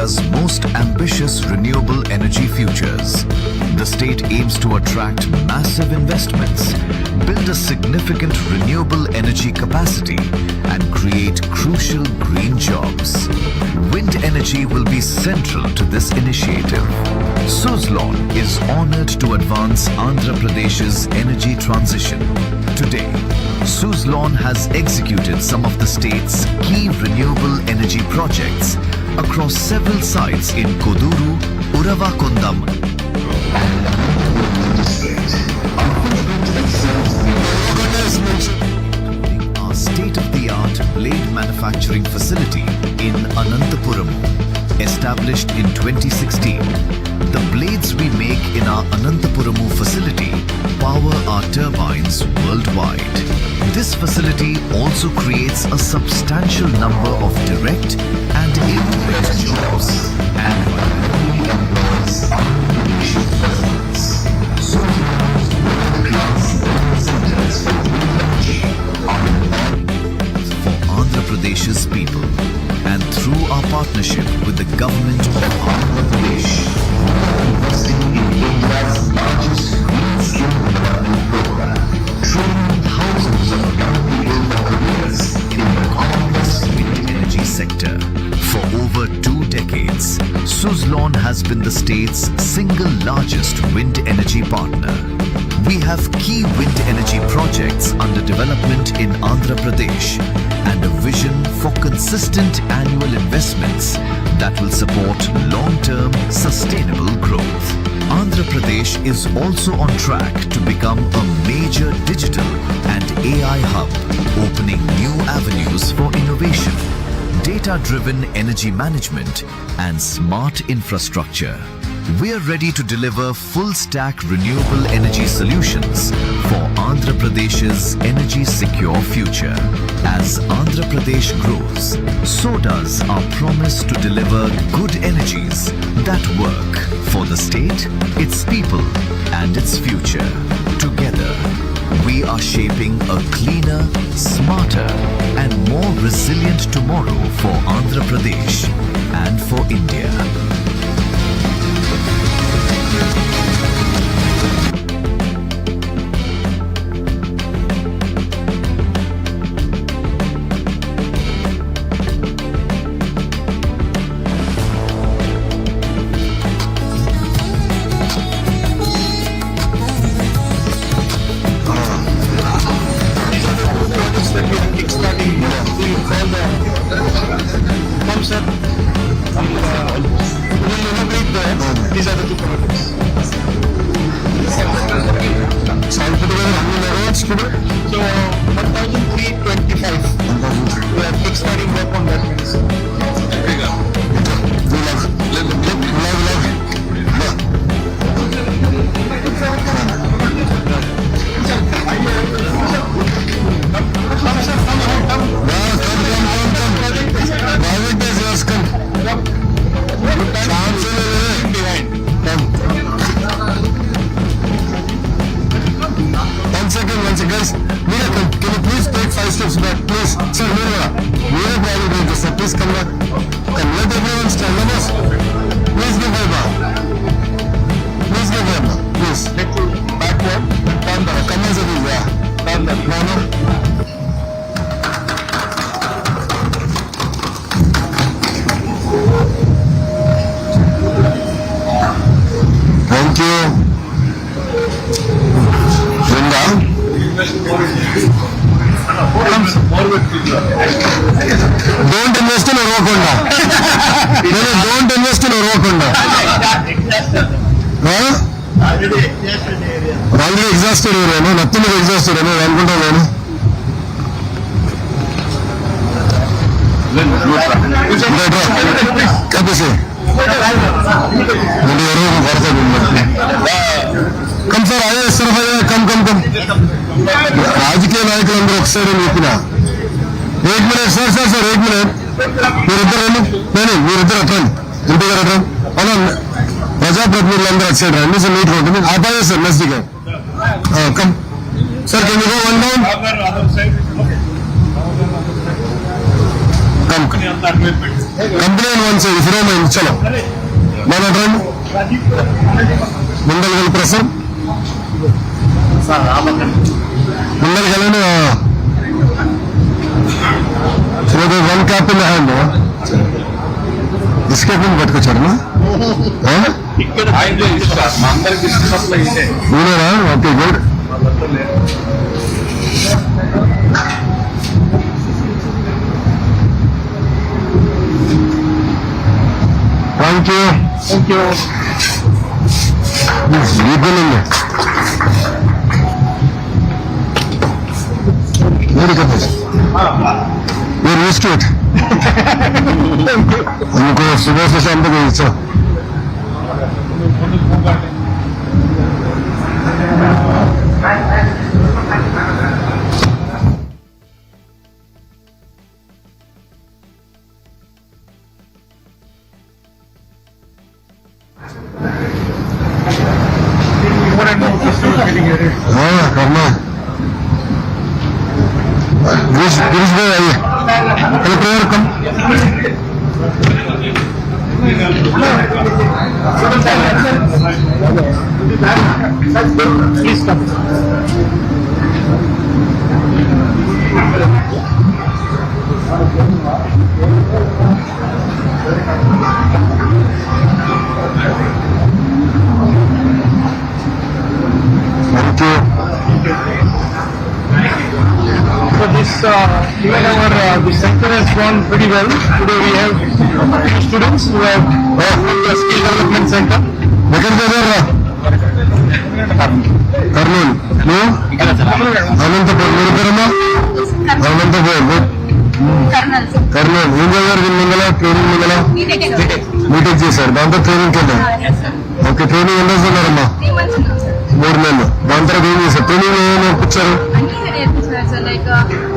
India's most ambitious renewable energy futures. The state aims to attract massive investments, build a significant renewable energy capacity, and create crucial green jobs. Wind energy will be central to this initiative. Suzlon is honored to advance Andhra Pradesh's energy transition. Today, Suzlon has executed some of the state's key renewable energy projects across several sites in Koduru, Uravakondam, our state-of-the-art blade manufacturing facility in Anantapuram, established in 2016. The blades we make in our Anantapuramu facility power our turbines worldwide. This facility also creates a substantial number of direct and indirect jobs and employs for Andhra Pradesh's people, and through our partnership with the government of Andhra Pradesh, investing in India's largest green skill development program, training thousands of young people for careers in the complex wind energy sector. For over 2 decades, Suzlon has been the state's single largest wind energy partner. We have key wind energy projects under development in Andhra Pradesh and a vision for consistent annual investments that will support long-term sustainable growth. Andhra Pradesh is also on track to become a major digital and AI hub, opening new avenues for innovation, data-driven energy management, and smart infrastructure. We are ready to deliver full-stack renewable energy solutions for Andhra Pradesh's energy-secure future. As Andhra Pradesh grows, so does our promise to deliver good energies that work for the state, its people, and its future. Together, we are shaping a cleaner, smarter, and more resilient tomorrow for Andhra Pradesh and for India. These are the two projects. So I'll put together how many megawatts today? So 1,325. We are kickstarting work on that. Guys, Miracle, can you please take 5 steps back, please? Sir, Miracle, sir, please come back. And let everyone stand on us. Please give way back. Please give way back. Please. Backward. Turn back. Come on, sir, yeah. Turn back. No. Thank you. Linda. Don't invest in Orokonda. Don't invest in Orokonda. Already exhausted area. No, nothing is exhausted. No, come sir, come. రాజకీయ నాయకులందరూ ఒకసారి చెప్పిన 1 minute sir 1 minute మీరిద్దరు అట్రండి ఇంటి గారు అట్రండి అలా ప్రజాప్రతినిధులందరూ అటు side రండి సార్ నీట్గా ఉంటుంది ఆపాయే సార్ నజదీగా come sir can you go 1 down कम कंप्लेन वन साइड फिर मैं चलो मैं मंडल गल प्रसर मंडल गल वन कैप इन हैंड इसके पिन पట్టుకొచ్చారమ్మా మీరేనా ఓకే గుడ్ థ్యాంక్ యూ దీపండి very good you're used to it उनको सुबह से शाम तक यही था हाँ करना गिरीश भाई आइए collector come please come thank you So this even our the sector has gone pretty well. Today we have students who have the skill development center. ఎక్కడ చదివారా కర్నూలు నువ్వు అనంతపురం మీరు పేరమ్మా అనంతపురం కర్నూలు ఏం చదివారు దీని ముందల ట్రైనింగ్ ముందల బీటెక్ చేశారు దాంతో ట్రైనింగ్కి వెళ్ళారు ఓకే ట్రైనింగ్ ఎన్ని రోజులు ఉన్నారమ్మా 3 నెలలు దాని తర్వాత ఏం చేశారు ట్రైనింగ్ ఏం నేర్పించారు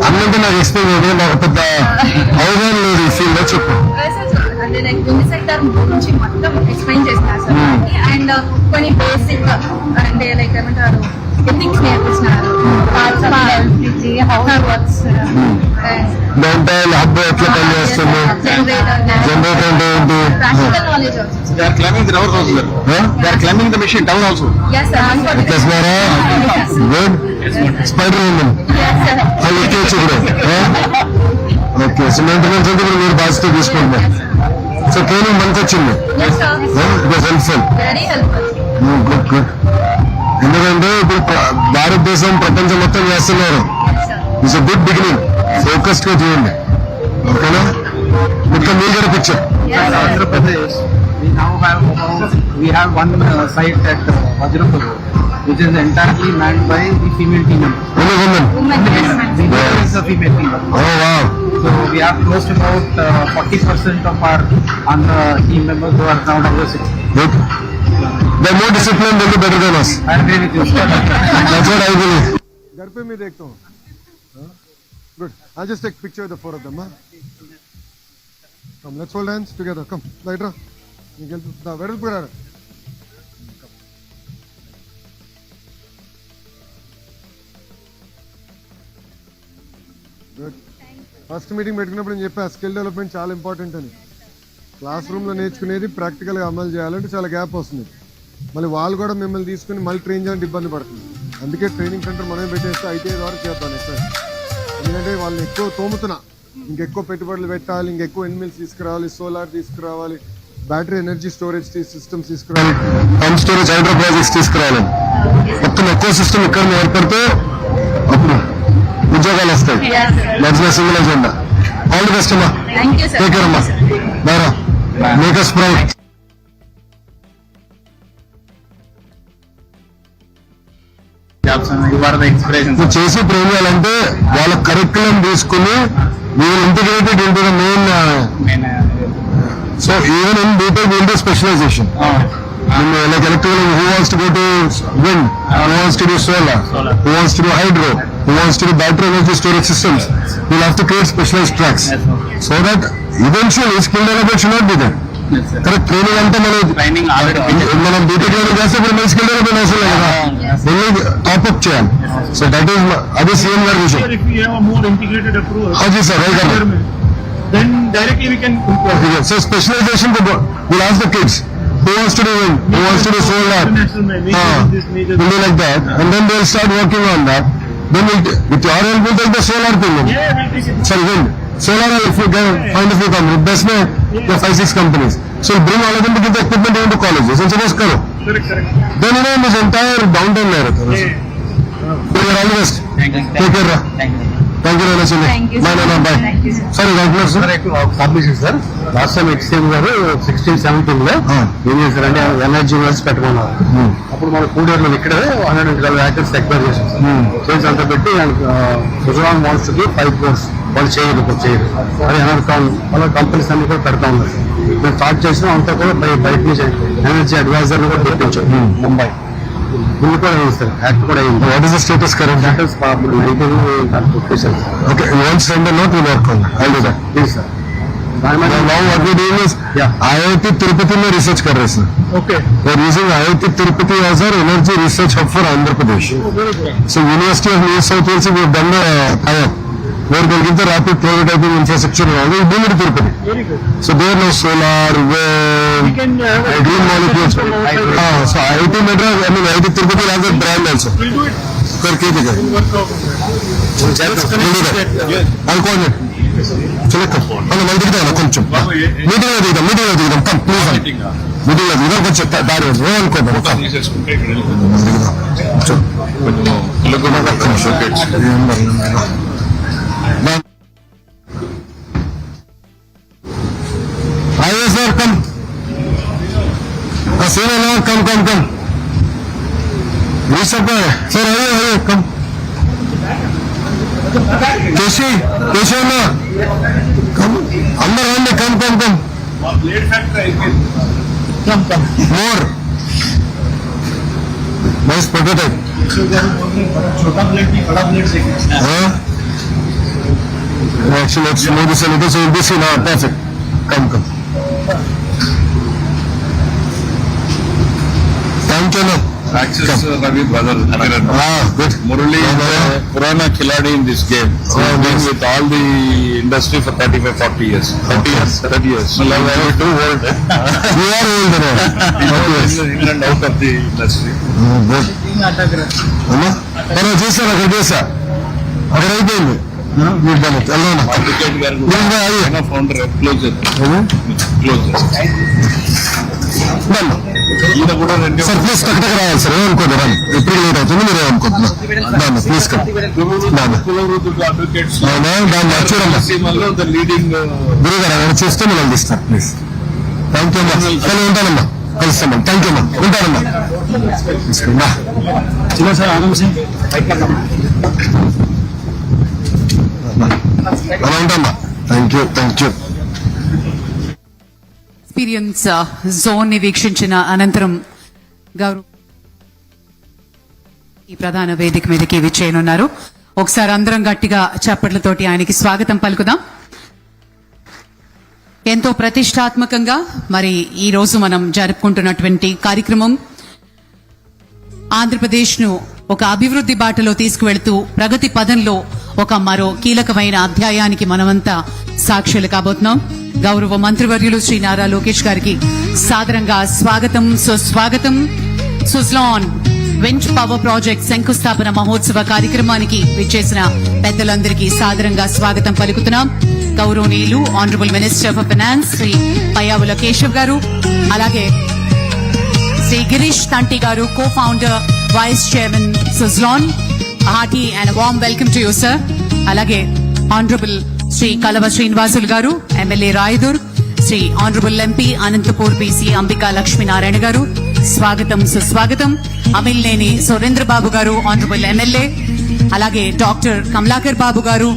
అన్నంటే నాకు ఎక్స్ప్లెయిన్ చేయదు నాకు పెద్ద అవగాహన లేదు ఈ ఫీల్డ్ లో చెప్పు అంటే లైక్ బిజినెస్ సెక్టర్ గురించి మొత్తం ఎక్స్ప్లెయిన్ చేస్తున్నారు సార్ అండ్ కొన్ని బేసిక్ అంటే లైక్ ఏమంటారు ఎథిక్స్ నేర్పిస్తున్నారు దాంట్లో హబ్ ఎట్లా పని చేస్తుంది జనరేటర్ అంటే ఏంటి practical knowledge also They are climbing the tower also. They are climbing the machine down also. yes sir ఎక్కేస్తున్నారా గుడ్ స్పైడర్ ఉంది అది ఎక్కేయచ్చు ఇప్పుడు ఓకే సో మెయింటెనెన్స్ అంటే ఇప్పుడు మీరు బాధ్యత తీసుకుంటున్నారు సో ట్రైనింగ్ మనకు వచ్చింది yes sir it was helpful very helpful good good ఎందుకంటే ఇప్పుడు భారతదేశం ప్రపంచం మొత్తం చేస్తున్నారు yes sir it's a good beginning focused గా చేయండి ఓకేనా మొత్తం మీరు కూడా picture yes sir Andhra Pradesh, we have one site at Vajrapur, which is entirely manned by the female team members. Only women The leader is a female team member. Oh wow So we have close to about 40% of our Andhra team members who are now diversity. Good the more discipline the better than us I agree with you. that's what I believe घर पे मैं देखता हूँ good I'll just take picture of the four of them come let's hold hands together come later you get the very good good first meeting పెట్టుకున్నప్పుడు నేను చెప్పా skill development చాలా important అని క్లాస్ రూమ్లో నేర్చుకునేది ప్రాక్టికల్గా అమలు చేయాలంటే చాలా గ్యాప్ వస్తుంది మళ్ళీ వాళ్ళు కూడా మిమ్మల్ని తీసుకుని మళ్ళీ ట్రైన్ చేయాలంటే ఇబ్బంది పడుతుంది అందుకే ట్రైనింగ్ సెంటర్ మనమే పెట్టేస్తే ఐటీఐ ద్వారా చేద్దాం నెక్స్ట్ ఎందుకంటే వాళ్ళని ఎక్కువ తోముతున్నా ఇంకెక్కువ పెట్టుబడులు పెట్టాలి ఇంకెక్కువ ఎన్మిల్స్ తీసుకురావాలి సోలార్ తీసుకురావాలి బ్యాటరీ ఎనర్జీ స్టోరేజ్ సిస్టమ్స్ తీసుకురావాలి పంప్ స్టోరేజ్ హైడ్రో ప్రాజెక్ట్స్ తీసుకురావాలి మొత్తం ఎక్కువ సిస్టమ్ ఇక్కడ ఏర్పడితే అప్పుడు ఉద్యోగాలు వస్తాయి that's my single agenda all the best అమ్మా thank you sir take care అమ్మా బారా make us proud You are the inspiration. ఇప్పుడు చేసి ప్రేమ్ చేయాలంటే వాళ్ళ కరిక్యులం తీసుకుని వీళ్ళు integrated into the main so even in B Tech will do specialisation like electrical who wants to go to wind who wants to do solar who wants to do hydro who wants to do battery energy storage systems we'll have to create specialized tracks so that eventually skill development should not be there correct training అంటే మనం BTech లో చేస్తే ఇప్పుడు మన skill development అవసరం లేదు కదా వెళ్ళి టాప్అప్ చేయాలి సో దట్ ఈస్ అది సీఎం గారి విషయం If we have a more integrated approach, हाँ जी सर वही कर रहे हैं then directly we can import. Yeah, so specialization, we'll ask the kids who wants to do wind, who wants to do solar, International major. will do like that, and then they'll start working on that. Then with your help, we'll take the solar thing. Yeah, we'll take it. Sorry, wind. Solar, if you can find a few companies, best में there are 5-6 companies. So we'll bring all of them to give the equipment even to colleges and suppose करो. Correct. Then you know this entire downtown नहीं रहता. So you're all the best. Take care. Thank you very much. Thank you, sir. Bye. Thank you, sir. Sorry, sir. Submission, sir. Last time XM గారు 16-17 లో ఏం చేశారంటే energy universe పెట్టుకున్నారు. అప్పుడు మన కూడేరులో ఇక్కడ 112 ఏకర్స్ ఎక్వైర్ చేశాం సార్. చేసి అంత పెట్టి సుజలాన్ వాన్స్ టు 5 crores వాళ్ళు చేయరు అది అనర్థం వాళ్ళ కంపెనీస్ అన్ని కూడా పెడతా ఉన్నారు. మేము స్టార్ట్ చేసినా అంతా కూడా బయట నుంచి ఎనర్జీ అడ్వైజర్ కూడా తెప్పించాం ముంబై. బిల్ కూడా అయింది సార్, యాక్ట్ కూడా అయింది. What is the status current? Status Okay, you want to send a note, we'll work on that. I'll do that. Please sir. Now what we're doing is, IIT Tirupati में research कर रहे हैं sir. Okay. We're using IIT Tirupati as our energy research hub for Andhra Pradesh. So University of New South Wales, we've done the tie-up where they'll give the rapid prototyping infrastructure and all. We'll bring it to Tirupati. Very good. So there no solar, wind, We can have a green molecules. So IIT Madras, IIT Tirupati has a brand also. We'll do it. करके दिखा. I'll coordinate. चलो कम మనం మళ్ళీ దిగుదాం కొంచెం meeting లో దిగుదాం come please meeting లో దిగుదాం కొంచెం దారి అనుకోదాం आइए सर कम सीनियर कम ये सब सर आइए कम कैसे अన్నా कम अंदर आने कम मोर नाइस प्रोटोटाइप छोटा प्लेट भी बड़ा प्लेट से actually let's move this a little so we'll be seen perfect come thank you no Access Ravi brother. Good. Murali is a Purana Khiladi in this game. So I've been with all the industry for 35-40 years. 30 years. So I'm too old. You are old now. In and out of the industry. Good. అమ్మా మనం చేశాను అక్కడ అయిపోయింది మీరు దాన్ని వెళ్ళాను Ticket guard. Founder closer. Sir please టక్ రావాలి సార్ ఏమనుకోండి రాను ఎప్పుడు లేట్ అవుతుంది మీరు ఏమనుకుంటున్నారు దాన్ని ప్లీజ్ దాన్ని చూడమ్మా గురుగారు ఆయన చూస్తే మిమ్మల్ని తీస్తారు ప్లీజ్ థ్యాంక్ యూ అమ్మా కానీ ఉంటానమ్మా కలుస్తామ్మా థ్యాంక్ యూ అమ్మా ఉంటానమ్మా తీసుకుందా చిన్న సార్ ఆనంద్ అలా ఉంటామ్మా థ్యాంక్ యూ ఎక్స్పీరియన్స్ జోన్ ని వీక్షించిన అనంతరం గౌరవ్ ఈ ప్రధాన వేదిక మీదకి విచ్చేయనున్నారు. ఒకసారి అందరం గట్టిగా చప్పట్లతోటి ఆయనకి స్వాగతం పలుకుదాం. ఎంతో ప్రతిష్టాత్మకంగా మరి ఈ రోజు మనం జరుపుకుంటున్నటువంటి కార్యక్రమం ఆంధ్రప్రదేశ్ ను ఒక అభివృద్ధి బాటలో తీసుకువెళ్తూ ప్రగతి పదంలో ఒక మరో కీలకమైన అధ్యాయానికి మనమంతా సాక్షులు కాబోతున్నాం. గౌరవ మంత్రివర్యులు శ్రీ నారా లోకేష్ గారికి సాదరంగా స్వాగతం సుస్వాగతం. సుజ్లాన్ విండ్ పవర్ ప్రాజెక్ట్ శంకుస్థాపన మహోత్సవ కార్యక్రమానికి విచ్చేసిన పెద్దలందరికీ సాదరంగా స్వాగతం పలుకుతున్నాం. గౌరవనీయులు honourable minister of finance Shri Payyavula Keshav గారు, అలాగే శ్రీ గిరీష్ తంటి గారు, co founder vice chairman Suzlon. Hearty and warm welcome to you sir. అలాగే ఆనరబుల్ శ్రీ కలవ శ్రీనివాసులు గారు, MLA Rayadurg, Shri honourable MP Anantapur B C Ambika Lakshminarayana గారు, స్వాగతం సుస్వాగతం. అమిల్నేని సురేంద్ర బాబు గారు, ఆనరబుల్ ఎమ్మెల్యే, అలాగే డాక్టర్ కమలాకర్ బాబు గారు,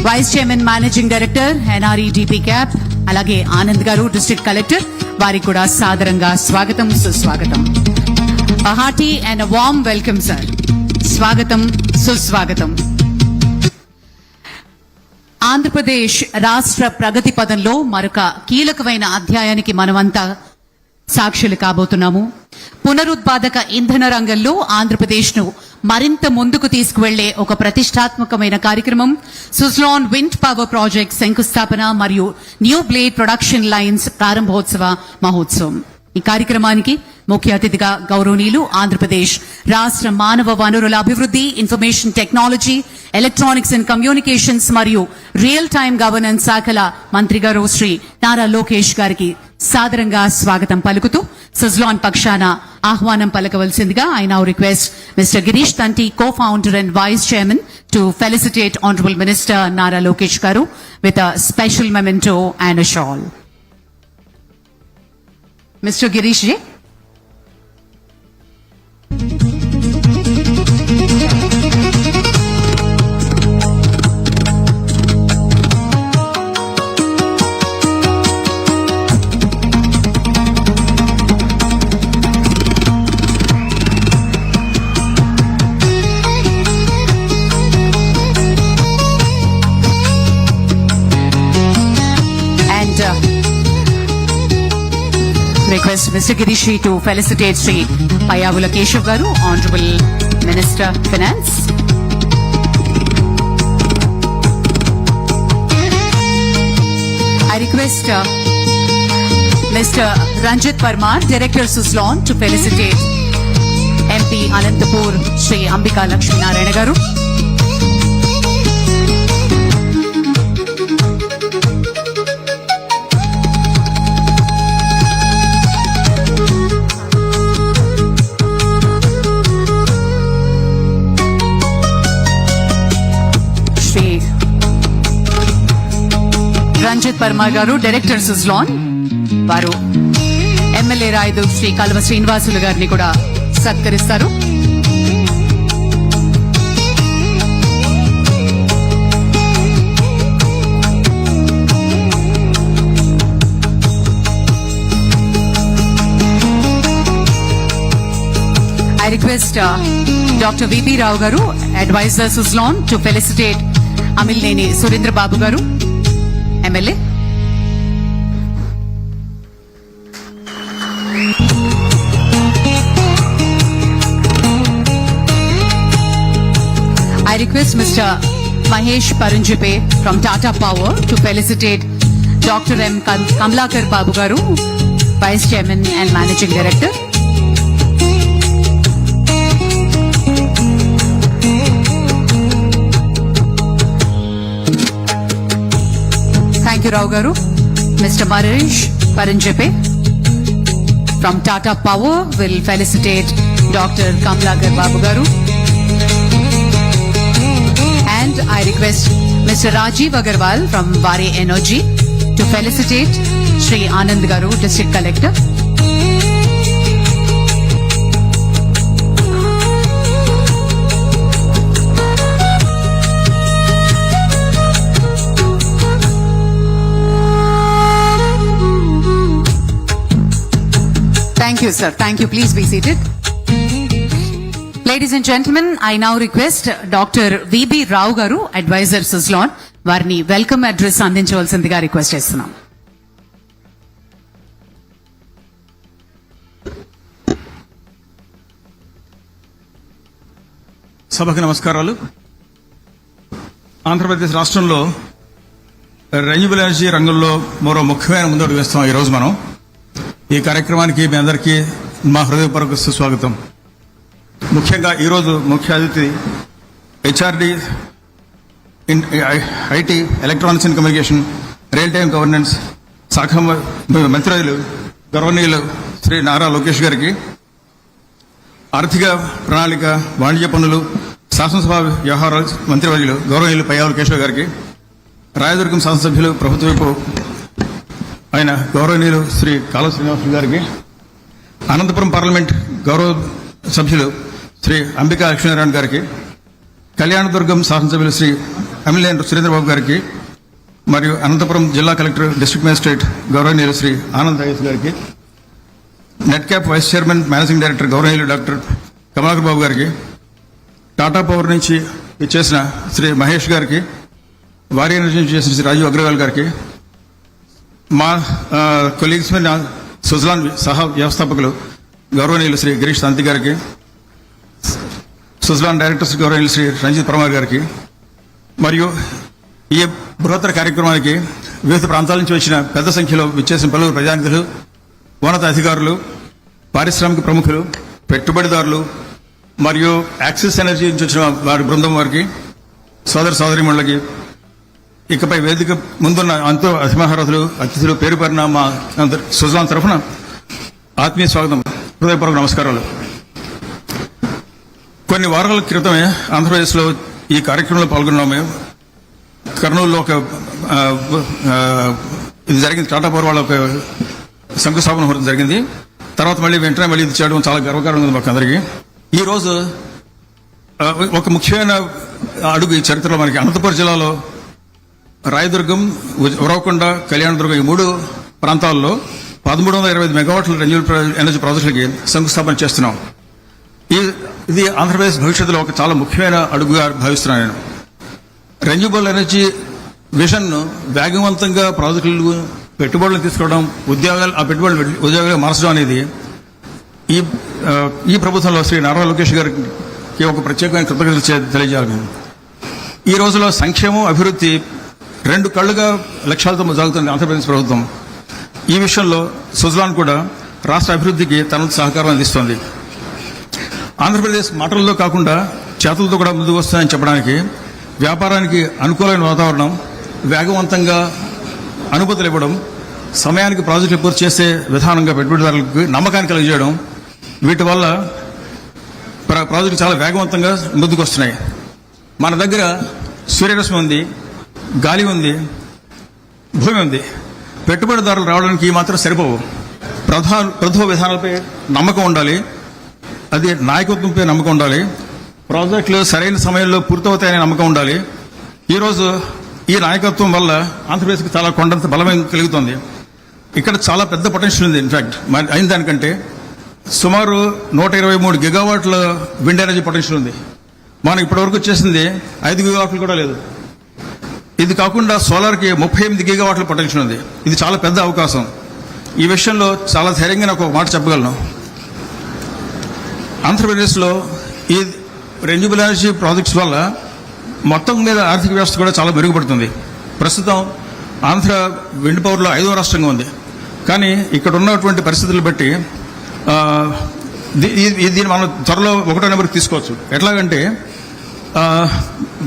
vice chairman managing director NREDCAP, అలాగే ఆనంద్ గారు, డిస్ట్రిక్ట్ కలెక్టర్, వారికి కూడా సాదరంగా స్వాగతం సుస్వాగతం. Hearty and warm welcome sir. స్వాగతం సుస్వాగతం. ఆంధ్రప్రదేశ్ రాష్ట్ర ప్రగతి పదంలో మరొక కీలకమైన అధ్యాయానికి మనమంతా సాక్షులు కాబోతున్నాము. పునరుత్పాదక ఇంధన రంగంలో ఆంధ్రప్రదేశ్ ను మరింత ముందుకు తీసుకువెళ్లే ఒక ప్రతిష్టాత్మకమైన కార్యక్రమం సుజ్లాన్ విండ్ పవర్ ప్రాజెక్ట్ శంకుస్థాపన మరియు న్యూ బ్లేడ్ ప్రొడక్షన్ లైన్స్ ప్రారంభోత్సవ మహోత్సవం. ఈ కార్యక్రమానికి ముఖ్య అతిథిగా గౌరవనీయులు ఆంధ్రప్రదేశ్ రాష్ట్ర మానవ వనరుల అభివృద్ధి, information technology, electronics and communications మరియు రియల్ టైమ్ గవర్నెన్స్ శాఖల మంత్రి గారు శ్రీ నారా లోకేష్ గారికి సాదరంగా స్వాగతం పలుకుతూ సుజ్లాన్ పక్షాన ఆహ్వానం పలకవలసిందిగా I now request mister Girish Tanti, co-founder and vice chairman, to felicitate Honorable Minister Nara Lokesh garu with a special memento and a shawl. Mr. Girish ji. Request Mr. Girishi to felicitate Sri Payavula Keshav garu, Honorable Minister Finance. I request Mr. Ranjit Parmar, Director Suzlon, to felicitate MP Anantapur Sri Ambika Lakshmi Narayana garu. Ranjit Parma గారు, director Suzlon, వారు MLA Rayudu Shri Kalva Srinivasulu గారిని కూడా సత్కరిస్తారు. I request Dr. V.B. Rao garu, advisor Suzlon, to felicitate Amilneni Surendra Babu garu, MLA. I request Mr. Mahesh Paranjipe from Tata Power to felicitate Dr. M. Kamlakar Babu garu, Vice Chairman and Managing Director. Thank you, Rao garu. Mr. Mahesh Paranjipe from Tata Power will felicitate Dr. Kamlakar Babu garu. And I request Mr. Rajiv Agarwal from Vare Energy to felicitate Sri Anand garu, District Collector. Thank you, sir. Thank you. Please be seated. Ladies and gentlemen, I now request Dr. V.B. Rao garu, advisor Suzlon, వారిని welcome address అందించవలసిందిగా request చేస్తున్నాం. సభకు నమస్కారాలు. ఆంధ్రప్రదేశ్ రాష్ట్రంలో renewable energy రంగంలో మరో ముఖ్యమైన ముందడుగు వేస్తాం. ఈరోజు మనం ఈ కార్యక్రమానికి మీ అందరికీ మా హృదయపూర్వక సుస్వాగతం. ముఖ్యంగా ఈరోజు ముఖ్య అతిథి HRD, IT, electronics and communication, real time governance శాఖ మంత్రులు గౌరవనీయులు శ్రీ నారా లోకేష్ గారికి, ఆర్థిక ప్రణాళిక, వాణిజ్య పన్నులు, శాసనసభ వ్యవహారాల మంత్రివర్యులు గౌరవనీయులు పయ్యావుల కేశవ్ గారికి, రాయదుర్గం శాసనసభ్యులు ప్రభుత్వ వైపు ఆయన గౌరవనీయులు శ్రీ కాలువ శ్రీనివాసులు గారికి, అనంతపురం పార్లమెంట్ గౌరవ సభ్యులు శ్రీ అంబికా లక్ష్మీనారాయణ గారికి, కళ్యాణదుర్గం శాసనసభ్యులు శ్రీ ఎమ్మెల్యే సురేంద్రబాబు గారికి, మరియు అనంతపురం జిల్లా కలెక్టర్, డిస్ట్రిక్ట్ మేజిస్ట్రేట్ గౌరవనీయులు శ్రీ ఆనంద్ ఐఎస్ గారికి, NEDCAP vice chairman managing director గౌరవనీయులు డాక్టర్ కమలాకర్ బాబు గారికి, టాటా పవర్ నుంచి ఇచ్చేసిన శ్రీ మహేష్ గారికి, వారి ఎనర్జీ నుంచి చేసిన శ్రీ రాజీవ్ అగ్రవాల్ గారికి, మా కొలీగ్స్ మీద సుజ్లాన్ సహా వ్యవస్థాపకులు గౌరవనీయులు శ్రీ గిరీష్ తంతి గారికి, సుజలాన్ డైరెక్టర్ గౌరవ శ్రీ రంజిత్ పరమార్ గారికి, మరియు ఈ బృహత్తర కార్యక్రమానికి వివిధ ప్రాంతాల నుంచి వచ్చిన పెద్ద సంఖ్యలో విచ్చేసిన పలువురు ప్రజానిధులు, ఉన్నత అధికారులు, పారిశ్రామిక ప్రముఖులు, పెట్టుబడిదారులు మరియు యాక్సిస్ ఎనర్జీ నుంచి వచ్చిన వారి బృందం వారికి, సోదరిమణులకి, ఇకపై వేదిక ముందున్న అంతో అతిమహారథులు, అతిథులు పేరు పేరున మా సుజలాన్ తరఫున ఆత్మీయ స్వాగతం, హృదయపూర్వక నమస్కారాలు. కొన్ని వారాల క్రితమే ఆంధ్రప్రదేశ్లో ఈ కార్యక్రమంలో పాల్గొన్నాము. కర్నూలులో ఒక ఇది జరిగింది, టాటా పవర్ వాళ్ళ ఒక శంకుస్థాపన ముహూర్తం జరిగింది. తర్వాత వెంటనే మళ్ళీ ఇది చేయడం చాలా గర్వకారంగా ఉంది మాకు అందరికీ. ఈరోజు ఒక ముఖ్యమైన అడుగు ఈ చరిత్రలో మనకి అనంతపురం జిల్లాలో రాయదుర్గం, ఉరవకొండ, కళ్యాణదుర్గం ఈ 3 ప్రాంతాల్లో 1325 మెగావాట్ల రెన్యూవబుల్ ఎనర్జీ ప్రాజెక్టులకి శంకుస్థాపన చేస్తున్నాం. ఇది ఆంధ్రప్రదేశ్ భవిష్యత్తులో ఒక చాలా ముఖ్యమైన అడుగుగా భావిస్తున్నాను నేను. రెన్యూవబుల్ ఎనర్జీ విజన్ ను వేగవంతంగా ప్రాజెక్టులు పెట్టుబడులు తీసుకోవడం, ఉద్యోగాలు మార్చడం అనేది ఈ ప్రభుత్వంలో శ్రీ నారా లోకేష్ గారికి ఒక ప్రత్యేకమైన కృతజ్ఞతలు తెలియజేయాలి. ఈ రోజులో సంక్షేమం, అభివృద్ధి 2 కళ్లుగా లక్ష్యాలతో సాగుతుంది ఆంధ్రప్రదేశ్ ప్రభుత్వం. ఈ విషయంలో సుజలాన్ కూడా రాష్ట్ర అభివృద్ధికి తన సహకారం అందిస్తోంది. ఆంధ్రప్రదేశ్ మాటల్లో కాకుండా చేతులతో కూడా ముందుకు వస్తుందని చెప్పడానికి వ్యాపారానికి అనుకూలమైన వాతావరణం, వేగవంతంగా అనుమతులు ఇవ్వడం, సమయానికి ప్రాజెక్టులు పూర్తి చేసే విధానంగా పెట్టుబడిదారులకు నమ్మకాన్ని కలిగజేయడం, వీటి వల్ల ప్రాజెక్టులు చాలా వేగవంతంగా ముందుకు వస్తున్నాయి. మన దగ్గర సూర్యరశ్మి ఉంది, గాలి ఉంది, భూమి ఉంది. పెట్టుబడిదారులు రావడానికి మాత్రం సరిపోవు. ప్రభుత్వ విధానాలపై నమ్మకం ఉండాలి, అది నాయకత్వంపై నమ్మకం ఉండాలి, ప్రాజెక్టులు సరైన సమయంలో పూర్తవుతాయనే నమ్మకం ఉండాలి. ఈరోజు ఈ నాయకత్వం వల్ల ఆంధ్రప్రదేశ్కి చాలా కొండంత బలమైన కలుగుతుంది. ఇక్కడ చాలా పెద్ద పొటెన్షియల్ ఉంది. ఇన్ఫాక్ట్ అయిన దానికంటే సుమారు 123 గిగావాట్ల విండ్ ఎనర్జీ పొటెన్షియల్ ఉంది. మనం ఇప్పటివరకు చేసింది 5 గిగావాట్లు కూడా లేదు. ఇది కాకుండా సోలార్కి 38 గిగావాట్ల పొటెన్షియల్ ఉంది. ఇది చాలా పెద్ద అవకాశం. ఈ విషయంలో చాలా ధైర్యంగా నాకు ఒక మాట చెప్పగలను. ఆంధ్రప్రదేశ్లో ఈ రెన్యూవబుల్ ఎనర్జీ ప్రాజెక్ట్స్ వల్ల మొత్తం మీద ఆర్థిక వ్యవస్థ కూడా చాలా మెరుగుపడుతుంది. ప్రస్తుతం ఆంధ్ర విండ్ పవర్లో 5వ రాష్ట్రంగా ఉంది. కానీ ఇక్కడ ఉన్నటువంటి పరిస్థితులు బట్టి దీన్ని మనం త్వరలో 1వ నెంబర్కి తీసుకోవచ్చు. ఎట్లాగంటే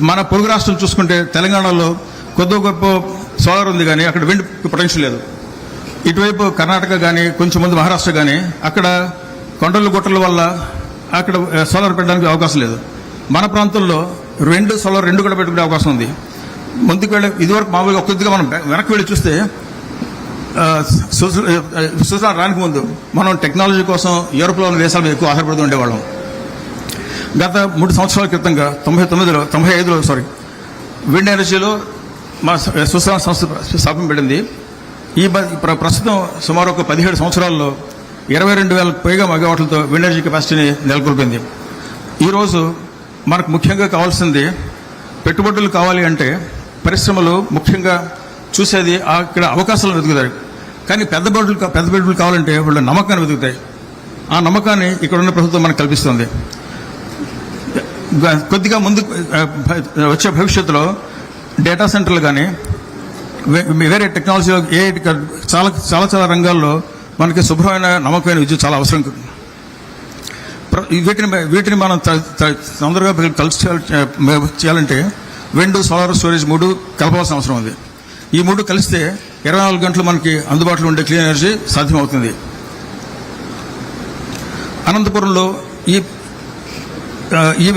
మన పొరుగు రాష్ట్రం చూసుకుంటే తెలంగాణలో కొద్ది గొప్ప సోలార్ ఉంది, కానీ అక్కడ విండ్ పొటెన్షియల్ లేదు. ఇటువైపు కర్ణాటక కానీ కొంచెం ముందు మహారాష్ట్ర కానీ అక్కడ కొండలు గుట్టల వల్ల అక్కడ సోలార్ పెట్టడానికి అవకాశం లేదు. మన ప్రాంతంలో సోలార్ 2 కూడా పెట్టుకునే అవకాశం ఉంది. ముందుకు వెళ్ళి ఇదివరకు మామూలుగా కొద్దిగా మనం వెనక్కి వెళ్ళి చూస్తే సుజలాన్ రానికి ముందు మనం టెక్నాలజీ కోసం యూరోప్లో ఉన్న దేశాల మీద ఎక్కువ ఆధారపడుతూ ఉండేవాళ్ళం. గత 3 సంవత్సరాల క్రితంగా 95లో విండ్ ఎనర్జీలో మా సుజలాన్ సంస్థ స్థాపించబడింది. ప్రస్తుతం సుమారు ఒక 17 సంవత్సరాల్లో 22,000 పైగా మెగావాట్లతో విండ్ ఎనర్జీ కెపాసిటీని నెలకొల్పింది. ఈరోజు మనకు ముఖ్యంగా కావాల్సింది పెట్టుబడులు కావాలి అంటే పరిశ్రమలు ముఖ్యంగా చూసేది ఇక్కడ అవకాశాలను వెతుకుతాయి. కానీ పెద్ద పెట్టుబడులు కావాలంటే వాళ్ళు నమ్మకాన్ని వెతుకుతాయి. ఆ నమ్మకాన్ని ఇక్కడ ఉన్న ప్రభుత్వం మనకు కల్పిస్తుంది. కొద్దిగా ముందు వచ్చే భవిష్యత్తులో డేటా సెంటర్లు కానీ వేరే టెక్నాలజీ చాలా చాలా చాలా రంగాల్లో మనకి శుభ్రమైన నమ్మకమైన విద్యుత్ చాలా అవసరం. వీటిని మనం తొందరగా చేయాలంటే విండ్, సోలార్, స్టోరేజ్ 3 కలపాల్సిన అవసరం ఉంది. ఈ 3 కలిస్తే 24 గంటలు మనకి అందుబాటులో ఉండే క్లీన్ ఎనర్జీ సాధ్యమవుతుంది. అనంతపురంలో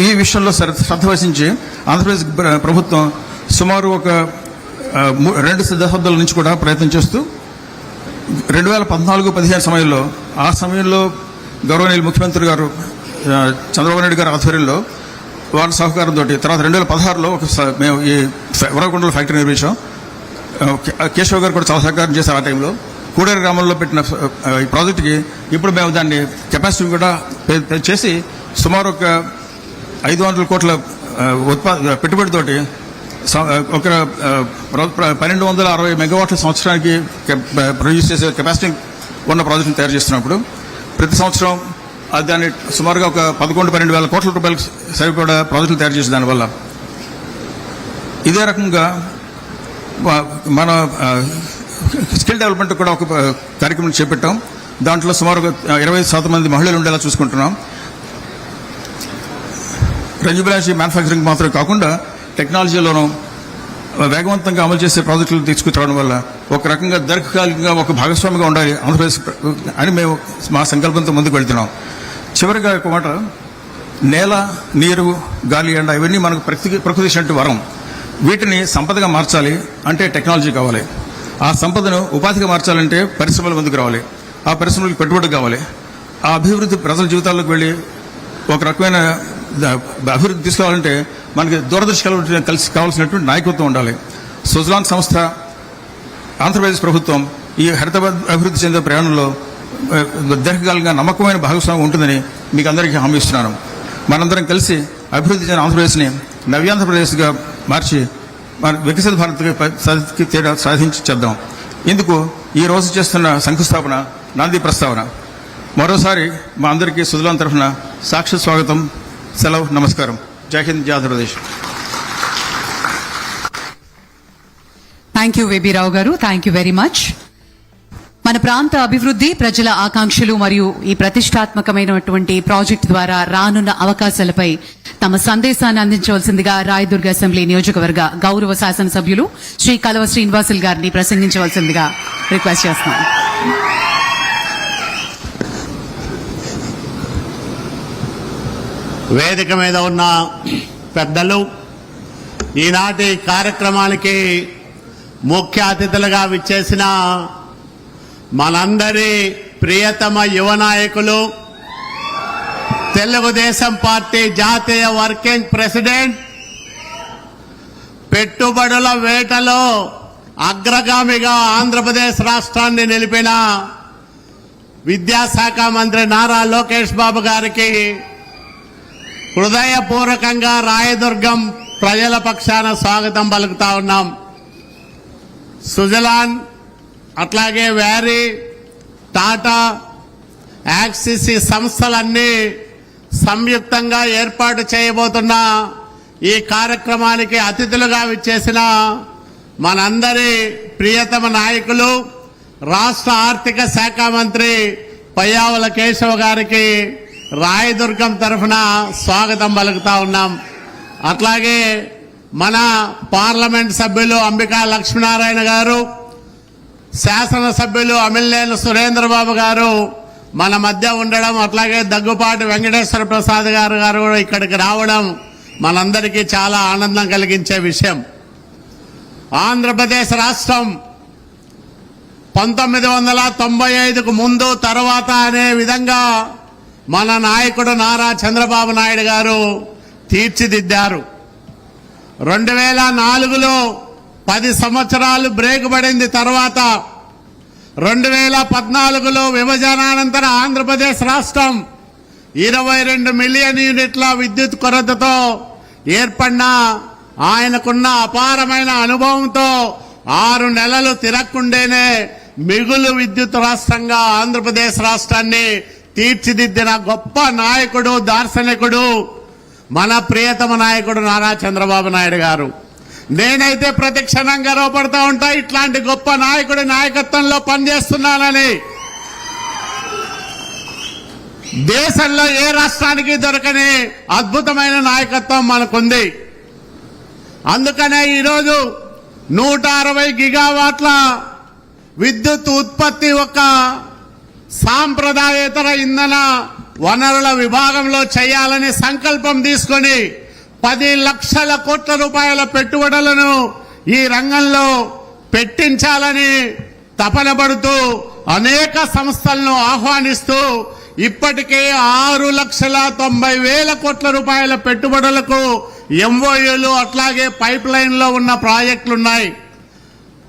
ఈ విషయంలో శ్రద్ధ వహించి ఆంధ్రప్రదేశ్ ప్రభుత్వం సుమారు ఒక 2 దశాబ్దాల నుంచి కూడా ప్రయత్నం చేస్తూ 2014-15 సమయంలో గౌరవనీయులు ముఖ్యమంత్రి గారు చంద్రబాబు నాయుడు గారి ఆధ్వర్యంలో వారి సహకారంతో తర్వాత 2016లో మేము ఈ ఉరవకొండలో ఫ్యాక్టరీ నిర్మించాం. కేశవ్ గారు కూడా చాలా సహకారం చేశారు. ఆ టైంలో కూడేరు గ్రామంలో పెట్టిన ఈ ప్రాజెక్టుకి ఇప్పుడు మేము దాన్ని కెపాసిటీ కూడా చేసి సుమారు ఒక 500 కోట్ల పెట్టుబడితోటి ఒక 1260 మెగావాట్ల సంవత్సరానికి ప్రొడ్యూస్ చేసే కెపాసిటీ ఉన్న ప్రాజెక్టును తయారు చేస్తున్నప్పుడు ప్రతి సంవత్సరం దాన్ని సుమారుగా ఒక 11-12 వేల కోట్ల రూపాయలకు సరిపడా ప్రాజెక్టులు తయారు చేసే దానివల్ల. ఇదే రకంగా మన స్కిల్ డెవలప్మెంట్ కూడా ఒక కార్యక్రమం చేపట్టాం. దాంట్లో సుమారుగా 25% మంది మహిళలు ఉండేలా చూసుకుంటున్నాం. రంజిబిలాషి మ్యానుఫ్యాక్చరింగ్ మాత్రమే కాకుండా టెక్నాలజీలోనూ వేగవంతంగా అమలు చేసే ప్రాజెక్టులు తీసుకురావడం వల్ల ఒక రకంగా దీర్ఘకాలికంగా ఒక భాగస్వామిగా ఉండాలి ఆంధ్రప్రదేశ్ అని మేము మా సంకల్పంతో ముందుకు వెళ్తున్నాం. చివరిగా ఒక మాట, నేల, నీరు, గాలి, ఎండ ఇవన్నీ మనకు ప్రకృతి ఇచ్చినట్టు వరం. వీటిని సంపదగా మార్చాలి అంటే టెక్నాలజీ కావాలి. ఆ సంపదను ఉపాధిగా మార్చాలంటే పరిశ్రమలు ముందుకు రావాలి. ఆ పరిశ్రమలకు పెట్టుబడి కావాలి. ఆ అభివృద్ధి ప్రజల జీవితాల్లోకి వెళ్ళి ఒక రకమైన అభివృద్ధి తీసుకురావాలంటే మనకి దూరదర్శి కలిసి కావాల్సినటువంటి నాయకత్వం ఉండాలి. సుజలాన్ సంస్థ, ఆంధ్రప్రదేశ్ ప్రభుత్వం ఈ హైదరాబాద్ అభివృద్ధి చెందే ప్రయాణంలో దీర్ఘకాలంగా నమ్మకమైన భాగస్వామ్యం ఉంటుందని మీకు అందరికీ హామీ ఇస్తున్నాను. మనందరం కలిసి అభివృద్ధి చెందిన ఆంధ్రప్రదేశ్ని నవ్యాంధ్రప్రదేశ్గా మార్చి మన వికసిత భారత్కి తేడా సాధించి చేద్దాం. ఇందుకు ఈ రోజు చేస్తున్న శంకుస్థాపన, నాంది ప్రస్తావన. మరోసారి మా అందరికీ సుజలాన్ తరఫున సాక్షి స్వాగతం, సెలవు, నమస్కారం. జై హింద్, జై ఆంధ్రప్రదేశ్. థ్యాంక్ యూ వేబీ రావు గారు, థ్యాంక్ యూ వెరీ మచ్. మన ప్రాంత అభివృద్ధి, ప్రజల ఆకాంక్షలు మరియు ఈ ప్రతిష్టాత్మకమైనటువంటి ప్రాజెక్టు ద్వారా రానున్న అవకాశాలపై తమ సందేశాన్ని అందించవలసిందిగా రాయదుర్గ అసెంబ్లీ నియోజకవర్గ గౌరవ శాసనసభ్యులు శ్రీ కలవ శ్రీనివాసులు గారిని ప్రసంగించవలసిందిగా రిక్వెస్ట్ చేస్తున్నాను. వేదిక మీద ఉన్న పెద్దలు, ఈనాటి కార్యక్రమానికి ముఖ్య అతిథులుగా విచ్చేసిన మనందరి ప్రియతమ యువ నాయకులు, తెలుగుదేశం పార్టీ జాతీయ వర్కింగ్ ప్రెసిడెంట్, పెట్టుబడుల వేటలో అగ్రగామిగా ఆంధ్రప్రదేశ్ రాష్ట్రాన్ని నిలిపిన విద్యాశాఖ మంత్రి నారా లోకేష్ బాబు గారికి హృదయపూర్వకంగా రాయదుర్గం ప్రజల పక్షాన స్వాగతం పలుకుతా ఉన్నాం. సుజలాన్, అట్లాగే వ్యారీ, టాటా, యాక్సిస్ ఈ సంస్థలన్నీ సంయుక్తంగా ఏర్పాటు చేయబోతున్న ఈ కార్యక్రమానికి అతిథులుగా విచ్చేసిన మనందరి ప్రియతమ నాయకులు, రాష్ట్ర ఆర్థిక శాఖ మంత్రి పయ్యావుల కేశవ్ గారికి రాయదుర్గం తరఫున స్వాగతం పలుకుతా ఉన్నాం. అట్లాగే మన పార్లమెంట్ సభ్యులు అంబికా లక్ష్మీనారాయణ గారు, శాసనసభ్యులు అమిలినేని సురేంద్రబాబు గారు మన మధ్య ఉండడం, అట్లాగే దగ్గుపాటి వెంకటేశ్వర ప్రసాద్ గారు కూడా ఇక్కడికి రావడం మనందరికీ చాలా ఆనందం కలిగించే విషయం. ఆంధ్రప్రదేశ్ రాష్ట్రం 1995కు ముందు తర్వాత అనే విధంగా మన నాయకుడు నారా చంద్రబాబు నాయుడు గారు తీర్చిదిద్దారు. 2004లో 10 సంవత్సరాలు బ్రేక్ పడింది. తర్వాత 2014లో విభజనానంతర ఆంధ్రప్రదేశ్ రాష్ట్రం 22 మిలియన్ యూనిట్ల విద్యుత్ కొరతతో ఏర్పడిన ఆయనకున్న అపారమైన అనుభవంతో 6 నెలలు తిరక్కుండేనే మిగులు విద్యుత్ రాష్ట్రంగా ఆంధ్రప్రదేశ్ రాష్ట్రాన్ని తీర్చిదిద్దిన గొప్ప నాయకుడు, దార్శనికుడు మన ప్రియతమ నాయకుడు నారా చంద్రబాబు నాయుడు గారు. నేనైతే ప్రతి క్షణం గర్వపడతా ఉంటా ఇట్లాంటి గొప్ప నాయకుడి నాయకత్వంలో పనిచేస్తున్నానని. దేశంలో ఏ రాష్ట్రానికి దొరకని అద్భుతమైన నాయకత్వం మనకుంది. అందుకనే ఈరోజు 160 గిగావాట్ల విద్యుత్ ఉత్పత్తి ఒక సాంప్రదాయేతర ఇంధన వనరుల విభాగంలో చేయాలని సంకల్పం తీసుకొని 10 లక్షల కోట్ల రూపాయల పెట్టుబడులను ఈ రంగంలో పెట్టించాలని తపన పడుతూ అనేక సంస్థలను ఆహ్వానిస్తూ ఇప్పటికే 6,90,000 కోట్ల రూపాయల పెట్టుబడులకు ఎంఓయూలు, అట్లాగే పైప్ లైన్ లో ఉన్న ప్రాజెక్టులున్నాయి.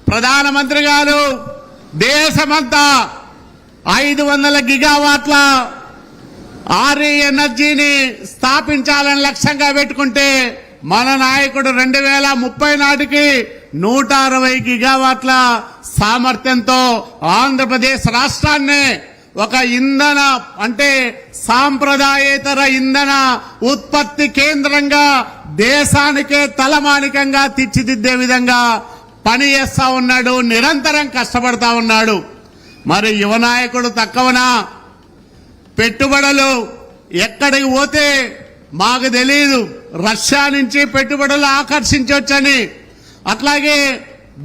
ప్రధానమంత్రి గారు దేశమంతా 500 గిగావాట్ల ఆర్ఈ ఎనర్జీని స్థాపించాలని లక్ష్యంగా పెట్టుకుంటే మన నాయకుడు 2030 నాటికి 160 గిగావాట్ల సామర్థ్యంతో ఆంధ్రప్రదేశ్ రాష్ట్రాన్ని ఒక ఇంధన అంటే సాంప్రదాయేతర ఇంధన ఉత్పత్తి కేంద్రంగా దేశానికే తలమానికంగా తీర్చిదిద్దే విధంగా పని చేస్తా ఉన్నాడు, నిరంతరం కష్టపడతా ఉన్నాడు. మరి యువ నాయకుడు తక్కువనా? పెట్టుబడులు ఎక్కడికి పోతే మాకు తెలియదు, రష్యా నుంచి పెట్టుబడులు ఆకర్షించవచ్చని. అట్లాగే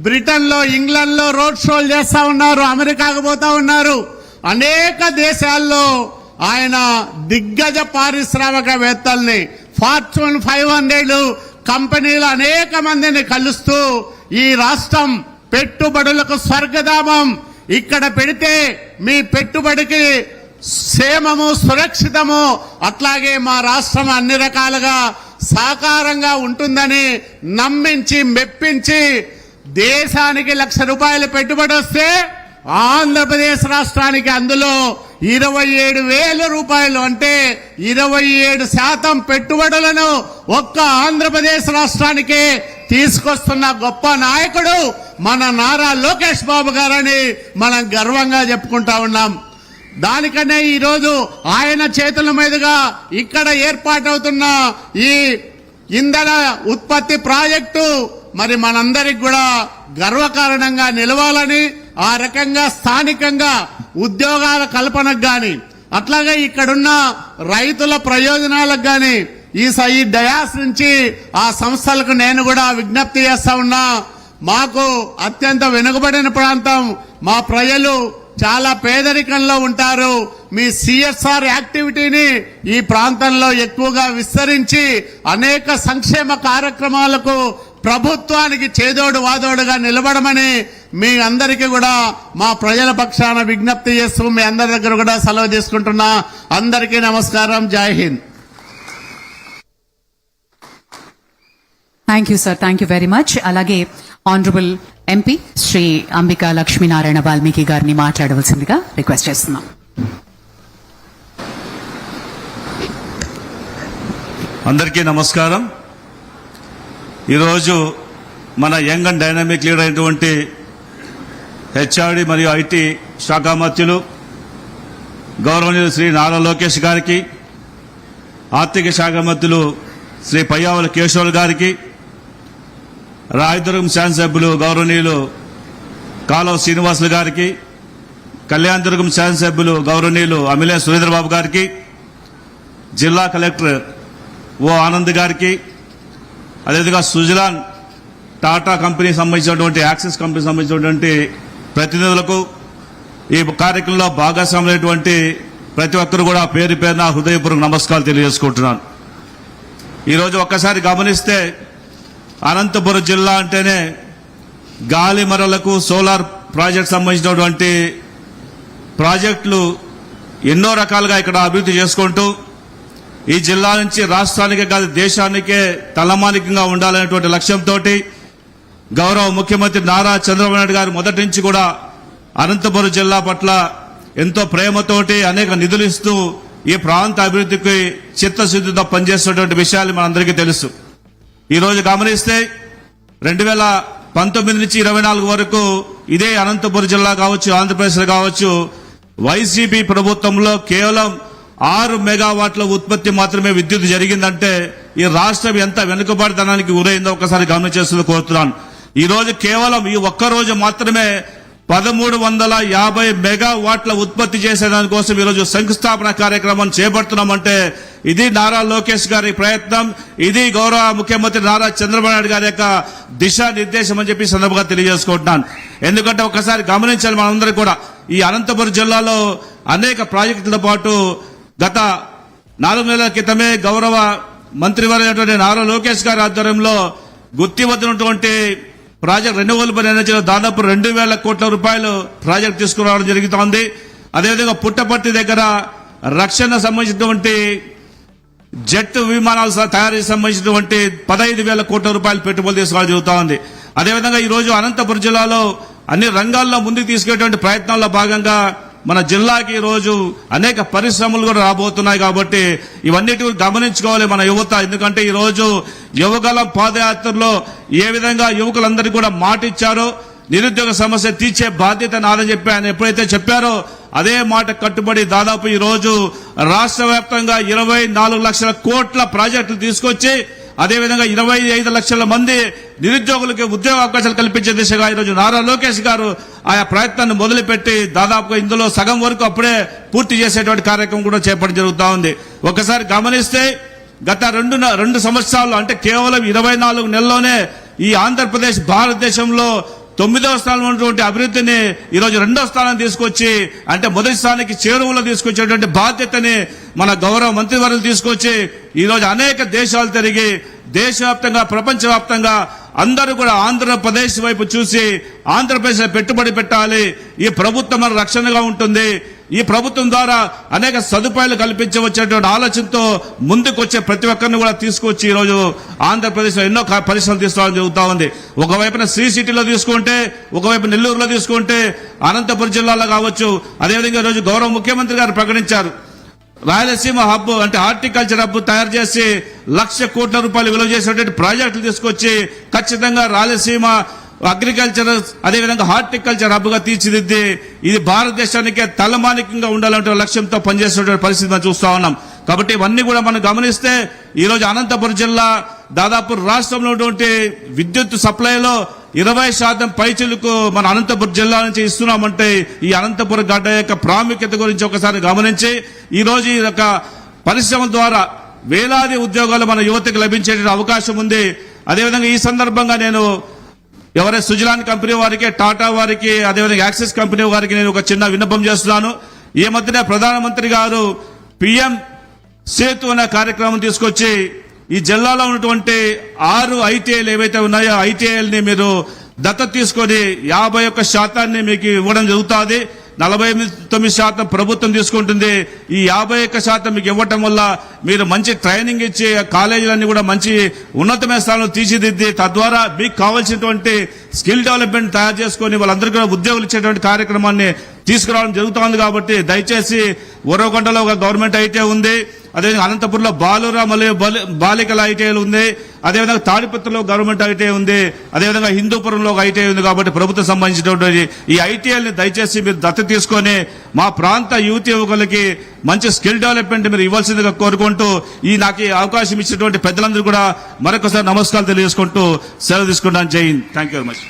బ్రిటన్లో, ఇంగ్లాండ్లో రోడ్ షోలు చేస్తా ఉన్నారు, అమెరికాకు పోతా ఉన్నారు. అనేక దేశాల్లో ఆయన దిగ్గజ పారిశ్రామికవేత్తల్ని, ఫార్చ్యూన్ 500 కంపెనీలు అనేక మందిని కలుస్తూ ఈ రాష్ట్రం పెట్టుబడులకు స్వర్గధామం, ఇక్కడ పెడితే మీ పెట్టుబడికి క్షేమము, సురక్షితము, అట్లాగే మా రాష్ట్రం అన్ని రకాలుగా సాకారంగా ఉంటుందని నమ్మించి మెప్పించి దేశానికి ₹1,00,000 పెట్టుబడి వస్తే ఆంధ్రప్రదేశ్ రాష్ట్రానికి అందులో 27,000 రూపాయలు అంటే 27% పెట్టుబడులను ఒక్క ఆంధ్రప్రదేశ్ రాష్ట్రానికే తీసుకొస్తున్న గొప్ప నాయకుడు మన నారా లోకేష్ బాబు గారని మనం గర్వంగా చెప్పుకుంటా ఉన్నాం. దానికనే ఈరోజు ఆయన చేతుల మీదుగా ఇక్కడ ఏర్పాటవుతున్న ఈ ఇంధన ఉత్పత్తి ప్రాజెక్టు మరి మనందరికి కూడా గర్వకారణంగా నిలవాలని, ఆ రకంగా స్థానికంగా ఉద్యోగాల కల్పనకు గాని, అట్లాగే ఇక్కడున్న రైతుల ప్రయోజనాలకు గాని ఈ డయాస్ నుంచి ఆ సంస్థలకు నేను కూడా విజ్ఞప్తి చేస్తా ఉన్నా. మాకు అత్యంత వెనుకబడిన ప్రాంతం, మా ప్రజలు చాలా పేదరికంలో ఉంటారు. మీ సిఎస్ఆర్ యాక్టివిటీని ఈ ప్రాంతంలో ఎక్కువగా విస్తరించి అనేక సంక్షేమ కార్యక్రమాలకు ప్రభుత్వానికి చేదోడు వాదోడుగా నిలబడమని మీ అందరికీ కూడా మా ప్రజల పక్షాన విజ్ఞప్తి చేస్తూ మీ అందరి దగ్గర కూడా సెలవు తీసుకుంటున్నా. అందరికీ నమస్కారం. జై Hind. Thank you sir, thank you very much. అలాగే ఆనరబుల్ ఎంపీ శ్రీ అంబికా లక్ష్మీనారాయణ వాల్మీకి గారిని మాట్లాడవలసిందిగా రిక్వెస్ట్ చేస్తున్నాం. అందరికీ నమస్కారం. ఈరోజు మన యంగ్ అండ్ డైనామిక్ లీడర్ అయినటువంటి హెచ్ఆర్డి మరియు ఐటీ శాఖ మంత్రులు గౌరవనీయులు శ్రీ నారా లోకేష్ గారికి, ఆర్థిక శాఖ మంత్రులు శ్రీ పయ్యావుల కేశవులు గారికి, రాయదుర్గం శాసనసభ్యులు గౌరవనీయులు కాలువ శ్రీనివాసులు గారికి, కళ్యాణదుర్గం శాసనసభ్యులు గౌరవనీయులు అమిలే సురేంద్రబాబు గారికి, జిల్లా కలెక్టర్ ఓ ఆనంద్ గారికి, అదేవిధంగా సుజలాన్ టాటా కంపెనీ సంబంధించినటువంటి యాక్సిస్ కంపెనీ సంబంధించినటువంటి ప్రతినిధులకు, ఈ కార్యక్రమంలో భాగస్వాములైనటువంటి ప్రతి ఒక్కరు కూడా పేరు పేరున హృదయపూర్వక నమస్కారాలు తెలియజేసుకుంటున్నాను. ఈరోజు ఒక్కసారి గమనిస్తే అనంతపురం జిల్లా అంటేనే గాలి మరలకు సోలార్ ప్రాజెక్ట్ సంబంధించినటువంటి ప్రాజెక్టులు ఎన్నో రకాలుగా ఇక్కడ అభివృద్ధి చేసుకుంటూ ఈ జిల్లా నుంచి రాష్ట్రానికే కాదు దేశానికే తలమానికంగా ఉండాలనేటువంటి లక్ష్యంతో గౌరవ ముఖ్యమంత్రి నారా చంద్రబాబు నాయుడు గారు మొదటి నుంచి కూడా అనంతపురం జిల్లా పట్ల ఎంతో ప్రేమతోటి అనేక నిధులు ఇస్తూ ఈ ప్రాంత అభివృద్ధికి చిత్తశుద్ధితో పనిచేస్తున్నటువంటి విషయాలు మనందరికీ తెలుసు. ఈరోజు గమనిస్తే 2019 నుంచి 24 వరకు ఇదే అనంతపురం జిల్లా కావచ్చు, ఆంధ్రప్రదేశ్లో కావచ్చు, వైసీపీ ప్రభుత్వంలో కేవలం 6 మెగావాట్ల ఉత్పత్తి మాత్రమే విద్యుత్ జరిగిందంటే ఈ రాష్ట్రం ఎంత వెనుకబడితనానికి గురైందో ఒకసారి గమనించేస్తుంది కోరుతున్నాను. ఈ రోజు కేవలం ఈ ఒక్కరోజు మాత్రమే 1350 మెగావాట్ల ఉత్పత్తి చేసేదానికోసం ఈరోజు శంకుస్థాపన కార్యక్రమం చేపడుతున్నామంటే ఇది నారా లోకేష్ గారి ప్రయత్నం, ఇది గౌరవ ముఖ్యమంత్రి నారా చంద్రబాబు నాయుడు గారి యొక్క దిశానిర్దేశం అని చెప్పి సందర్భంగా తెలియజేసుకుంటున్నాను. ఎందుకంటే ఒకసారి గమనించాలి మనందరూ కూడా, ఈ అనంతపురం జిల్లాలో అనేక ప్రాజెక్టులతో పాటు గత 4 నెలల క్రితమే గౌరవ మంత్రివర్యులైనటువంటి నారా లోకేష్ గారి ఆధ్వర్యంలో గుర్తివద్దున్నటువంటి ప్రాజెక్ట్ రెన్యూవబుల్ ఎనర్జీలో దాదాపు 2,000 కోట్ల రూపాయలు ప్రాజెక్ట్ తీసుకురావడం జరుగుతోంది. అదేవిధంగా పుట్టపర్తి దగ్గర రక్షణ సంబంధించినటువంటి జెట్ విమానాల తయారీకి సంబంధించినటువంటి 15,000 కోట్ల రూపాయలు పెట్టుబడులు తీసుకోవడం జరుగుతోంది. అదేవిధంగా ఈ రోజు అనంతపురం జిల్లాలో అన్ని రంగాల్లో ముందుకు తీసుకెళ్లేటువంటి ప్రయత్నాల్లో భాగంగా మన జిల్లాకి ఈ రోజు అనేక పరిశ్రమలు కూడా రాబోతున్నాయి. కాబట్టి ఇవన్నిటి గమనించుకోవాలి మన యువత. ఎందుకంటే ఈ రోజు యువగలం పాదయాత్రలో ఏ విధంగా యువకులందరికీ కూడా మాట ఇచ్చారో నిరుద్యోగ సమస్య తీర్చే బాధ్యత నాదని చెప్పి ఆయన ఎప్పుడైతే చెప్పారో అదే మాట కట్టుబడి దాదాపు ఈ రోజు రాష్ట్ర వ్యాప్తంగా 24 లక్షల కోట్ల ప్రాజెక్టులు తీసుకొచ్చి అదేవిధంగా 25 లక్షల మంది నిరుద్యోగులకు ఉద్యోగ అవకాశాలు కల్పించే దిశగా ఈరోజు నారా లోకేష్ గారు ఆయా ప్రయత్నాన్ని మొదలుపెట్టి దాదాపుగా ఇందులో సగం వరకు అప్పుడే పూర్తి చేసేటువంటి కార్యక్రమం కూడా చేపట్టడం జరుగుతా ఉంది. ఒకసారి గమనిస్తే గత రెండు సంవత్సరాల్లో అంటే కేవలం 24 నెలల్లోనే ఈ ఆంధ్రప్రదేశ్ భారతదేశంలో 9వ స్థానంలో ఉన్నటువంటి అభివృద్ధిని ఈరోజు 2వ స్థానం తీసుకొచ్చి అంటే మొదటి స్థానానికి చేరువలో తీసుకొచ్చేటువంటి బాధ్యతని మన గౌరవ మంత్రివర్యులు తీసుకొచ్చి ఈరోజు అనేక దేశాలు తిరిగి దేశవ్యాప్తంగా ప్రపంచవ్యాప్తంగా అందరూ కూడా ఆంధ్రప్రదేశ్ వైపు చూసి ఆంధ్రప్రదేశ్ పెట్టుబడి పెట్టాలి, ఈ ప్రభుత్వం మన రక్షణగా ఉంటుంది, ఈ ప్రభుత్వం ద్వారా అనేక సదుపాయాలు కల్పించవచ్చేటువంటి ఆలోచనతో ముందుకొచ్చే ప్రతి ఒక్కరిని కూడా తీసుకొచ్చి ఈరోజు ఆంధ్రప్రదేశ్ లో ఎన్నో పరిశ్రమలు తీసుకురావడం జరుగుతూ ఉంది. ఒకవైపున శ్రీ సిటీలో తీసుకుంటే, ఒకవైపు నెల్లూరులో తీసుకుంటే, అనంతపురం జిల్లాలో కావచ్చు. అదేవిధంగా ఈరోజు గౌరవ ముఖ్యమంత్రి గారు ప్రకటించారు రాయలసీమ హబ్ అంటే హార్టికల్చర్ హబ్ తయారు చేసి 1,00,000 కోట్ల రూపాయలు విలువ చేసేటువంటి ప్రాజెక్టులు తీసుకొచ్చి ఖచ్చితంగా రాయలసీమ అగ్రికల్చర్ అదేవిధంగా హార్టికల్చర్ హబ్ గా తీర్చిదిద్ది ఇది భారతదేశానికి తలమానికంగా ఉండాలంటే లక్ష్యంతో పనిచేసేటువంటి పరిస్థితి మనం చూస్తా ఉన్నాం. కాబట్టి ఇవన్నీ కూడా మనం గమనిస్తే ఈ రోజు అనంతపురం జిల్లా దాదాపు రాష్ట్రంలో ఉన్నటువంటి విద్యుత్ సప్లైలో 20% పైచిలకు మన అనంతపురం జిల్లా నుంచి ఇస్తున్నామంటే ఈ అనంతపురం గడ్డ యొక్క ప్రాముఖ్యత గురించి ఒకసారి గమనించి ఈ రోజు ఈ యొక్క పరిశ్రమ ద్వారా వేలాది ఉద్యోగాలు మన యువతకు లభించే అవకాశం ఉంది. అదేవిధంగా ఈ సందర్భంగా నేను ఎవరైతే సుజలాన్ కంపెనీ వారికి, టాటా వారికి, అదేవిధంగా యాక్సిస్ కంపెనీ వారికి నేను ఒక చిన్న విన్నపం చేస్తున్నాను. ఈ మధ్యనే ప్రధానమంత్రి గారు పిఎం సేతు అనే కార్యక్రమం తీసుకొచ్చి ఈ జిల్లాలో ఉన్నటువంటి 6 ఐటీఐలు ఏవైతే ఉన్నాయో ఐటీఐల్ని మీరు దత్తత తీసుకొని 51% మీకు ఇవ్వడం జరుగుతుంది. 49% ప్రభుత్వం తీసుకుంటుంది. ఈ 51% మీకు ఇవ్వటం వల్ల మీరు మంచి ట్రైనింగ్ ఇచ్చి కాలేజీలన్నీ కూడా మంచి ఉన్నతమైన స్థానంలో తీర్చిదిద్ది తద్వారా మీకు కావాల్సినటువంటి స్కిల్ డెవలప్మెంట్ తయారు చేసుకుని వాళ్ళందరికీ కూడా ఉద్యోగులు ఇచ్చేటువంటి కార్యక్రమాన్ని తీసుకురావడం జరుగుతోంది. కాబట్టి దయచేసి ఉరవకొండలో ఒక గవర్నమెంట్ ఐటీఐ ఉంది, అదేవిధంగా అనంతపురంలో బాలుర మరియు బాలికల ఐటీఐలు ఉంది, అదేవిధంగా తాడిపత్రిలో గవర్నమెంట్ ఐటీఐ ఉంది, అదేవిధంగా హిందూపురంలో ఒక ఐటీఐ ఉంది. కాబట్టి ప్రభుత్వం సంబంధించినటువంటి ఈ ఐటీఐల్ని దయచేసి మీరు దత్తత తీసుకొని మా ప్రాంత యువతి యువకులకి మంచి స్కిల్ డెవలప్మెంట్ మీరు ఇవ్వాల్సిందిగా కోరుకుంటూ నాకు ఈ అవకాశం ఇచ్చినటువంటి పెద్దలందరూ కూడా మరొకసారి నమస్కారాలు తెలియజేసుకుంటూ సెలవు తీసుకుంటాను. జై Hind. Thank you very much.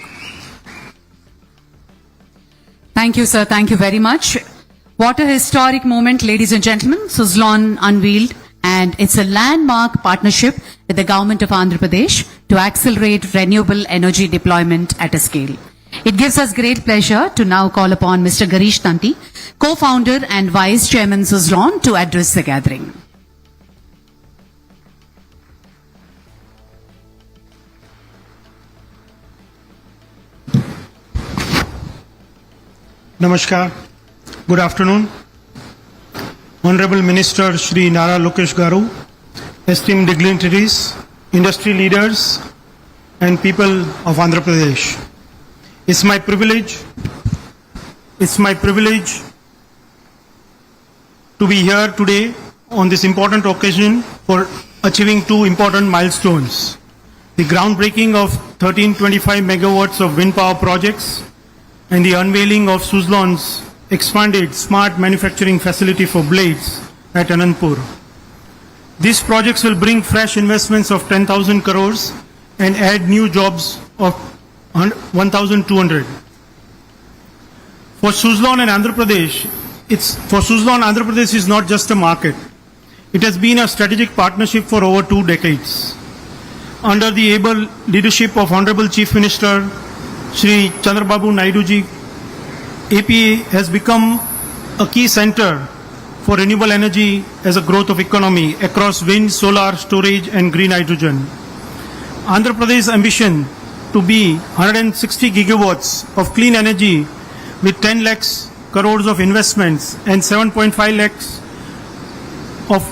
Thank you, sir. Thank you very much. What a historic moment, ladies and gentlemen. Suzlon unveiled, and it's a landmark partnership with the government of Andhra Pradesh to accelerate renewable energy deployment at a scale. It gives us great pleasure to now call upon Mr. Garish Tanti, co-founder and vice chairman Suzlon, to address the gathering. Namaskar. Good afternoon. Honorable Minister Shri Nara Lokesh Garu, esteemed dignitaries, industry leaders and people of Andhra Pradesh. It's my privilege to be here today on this important occasion for achieving 2 important milestones. The groundbreaking of 1325 megawatts of wind power projects and the unveiling of Suzlon's expanded smart manufacturing facility for blades at Anandpur. These projects will bring fresh investments of 10,000 crores and add new jobs of 1,200. For Suzlon and Andhra Pradesh, Andhra Pradesh is not just a market. It has been a strategic partnership for over 2 decades. Under the able leadership of Honorable Chief Minister Shri Chandrababu Naidu ji, AP has become a key center for renewable energy as a growth of economy across wind, solar, storage and green hydrogen. Andhra Pradesh's ambition to be 160 gigawatts of clean energy with 10 lakhs crores of investments and 7.5 lakhs of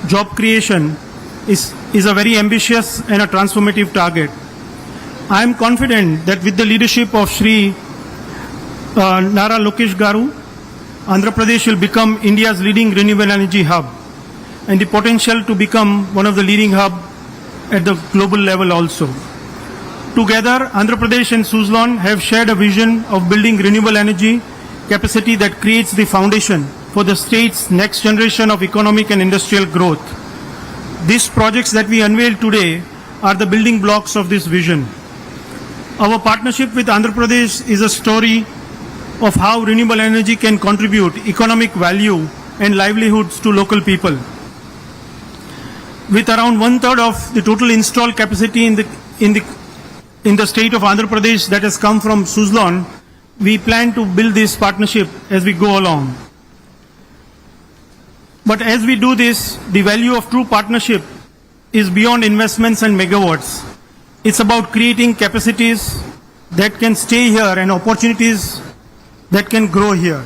job creation is a very ambitious and a transformative target. I am confident that with the leadership of Shri Nara Lokesh Garu, Andhra Pradesh will become India's leading renewable energy hub and the potential to become one of the leading hub at the global level also. Together, Andhra Pradesh and Suzlon have shared a vision of building renewable energy capacity that creates the foundation for the state's next generation of economic and industrial growth. These projects that we unveil today are the building blocks of this vision. Our partnership with Andhra Pradesh is a story of how renewable energy can contribute economic value and livelihoods to local people. With around 1/3 of the total installed capacity in the state of Andhra Pradesh that has come from Suzlon, we plan to build this partnership as we go along. But as we do this, the value of true partnership is beyond investments and megawatts. It's about creating capacities that can stay here and opportunities that can grow here.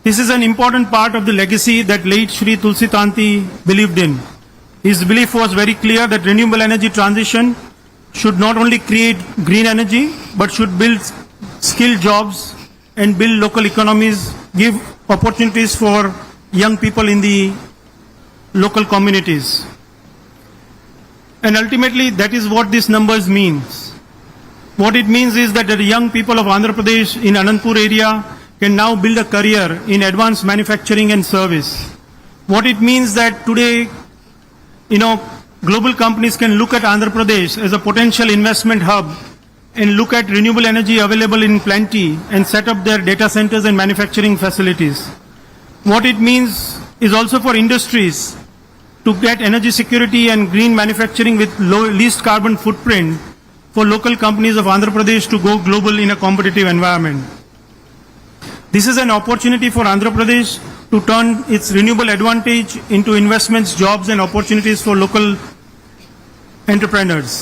This is an important part of the legacy that late Shri Tulsi Tanti believed in. His belief was very clear that renewable energy transition should not only create green energy, but should build skilled jobs and build local economies, give opportunities for young people in the local communities. And ultimately, that is what these numbers means. What it means is that the young people of Andhra Pradesh in Anandpur area can now build a career in advanced manufacturing and service. What it means that today, global companies can look at Andhra Pradesh as a potential investment hub and look at renewable energy available in plenty and set up their data centers and manufacturing facilities. What it means is also for industries to get energy security and green manufacturing with least carbon footprint for local companies of Andhra Pradesh to go global in a competitive environment. This is an opportunity for Andhra Pradesh to turn its renewable advantage into investments, jobs and opportunities for local entrepreneurs.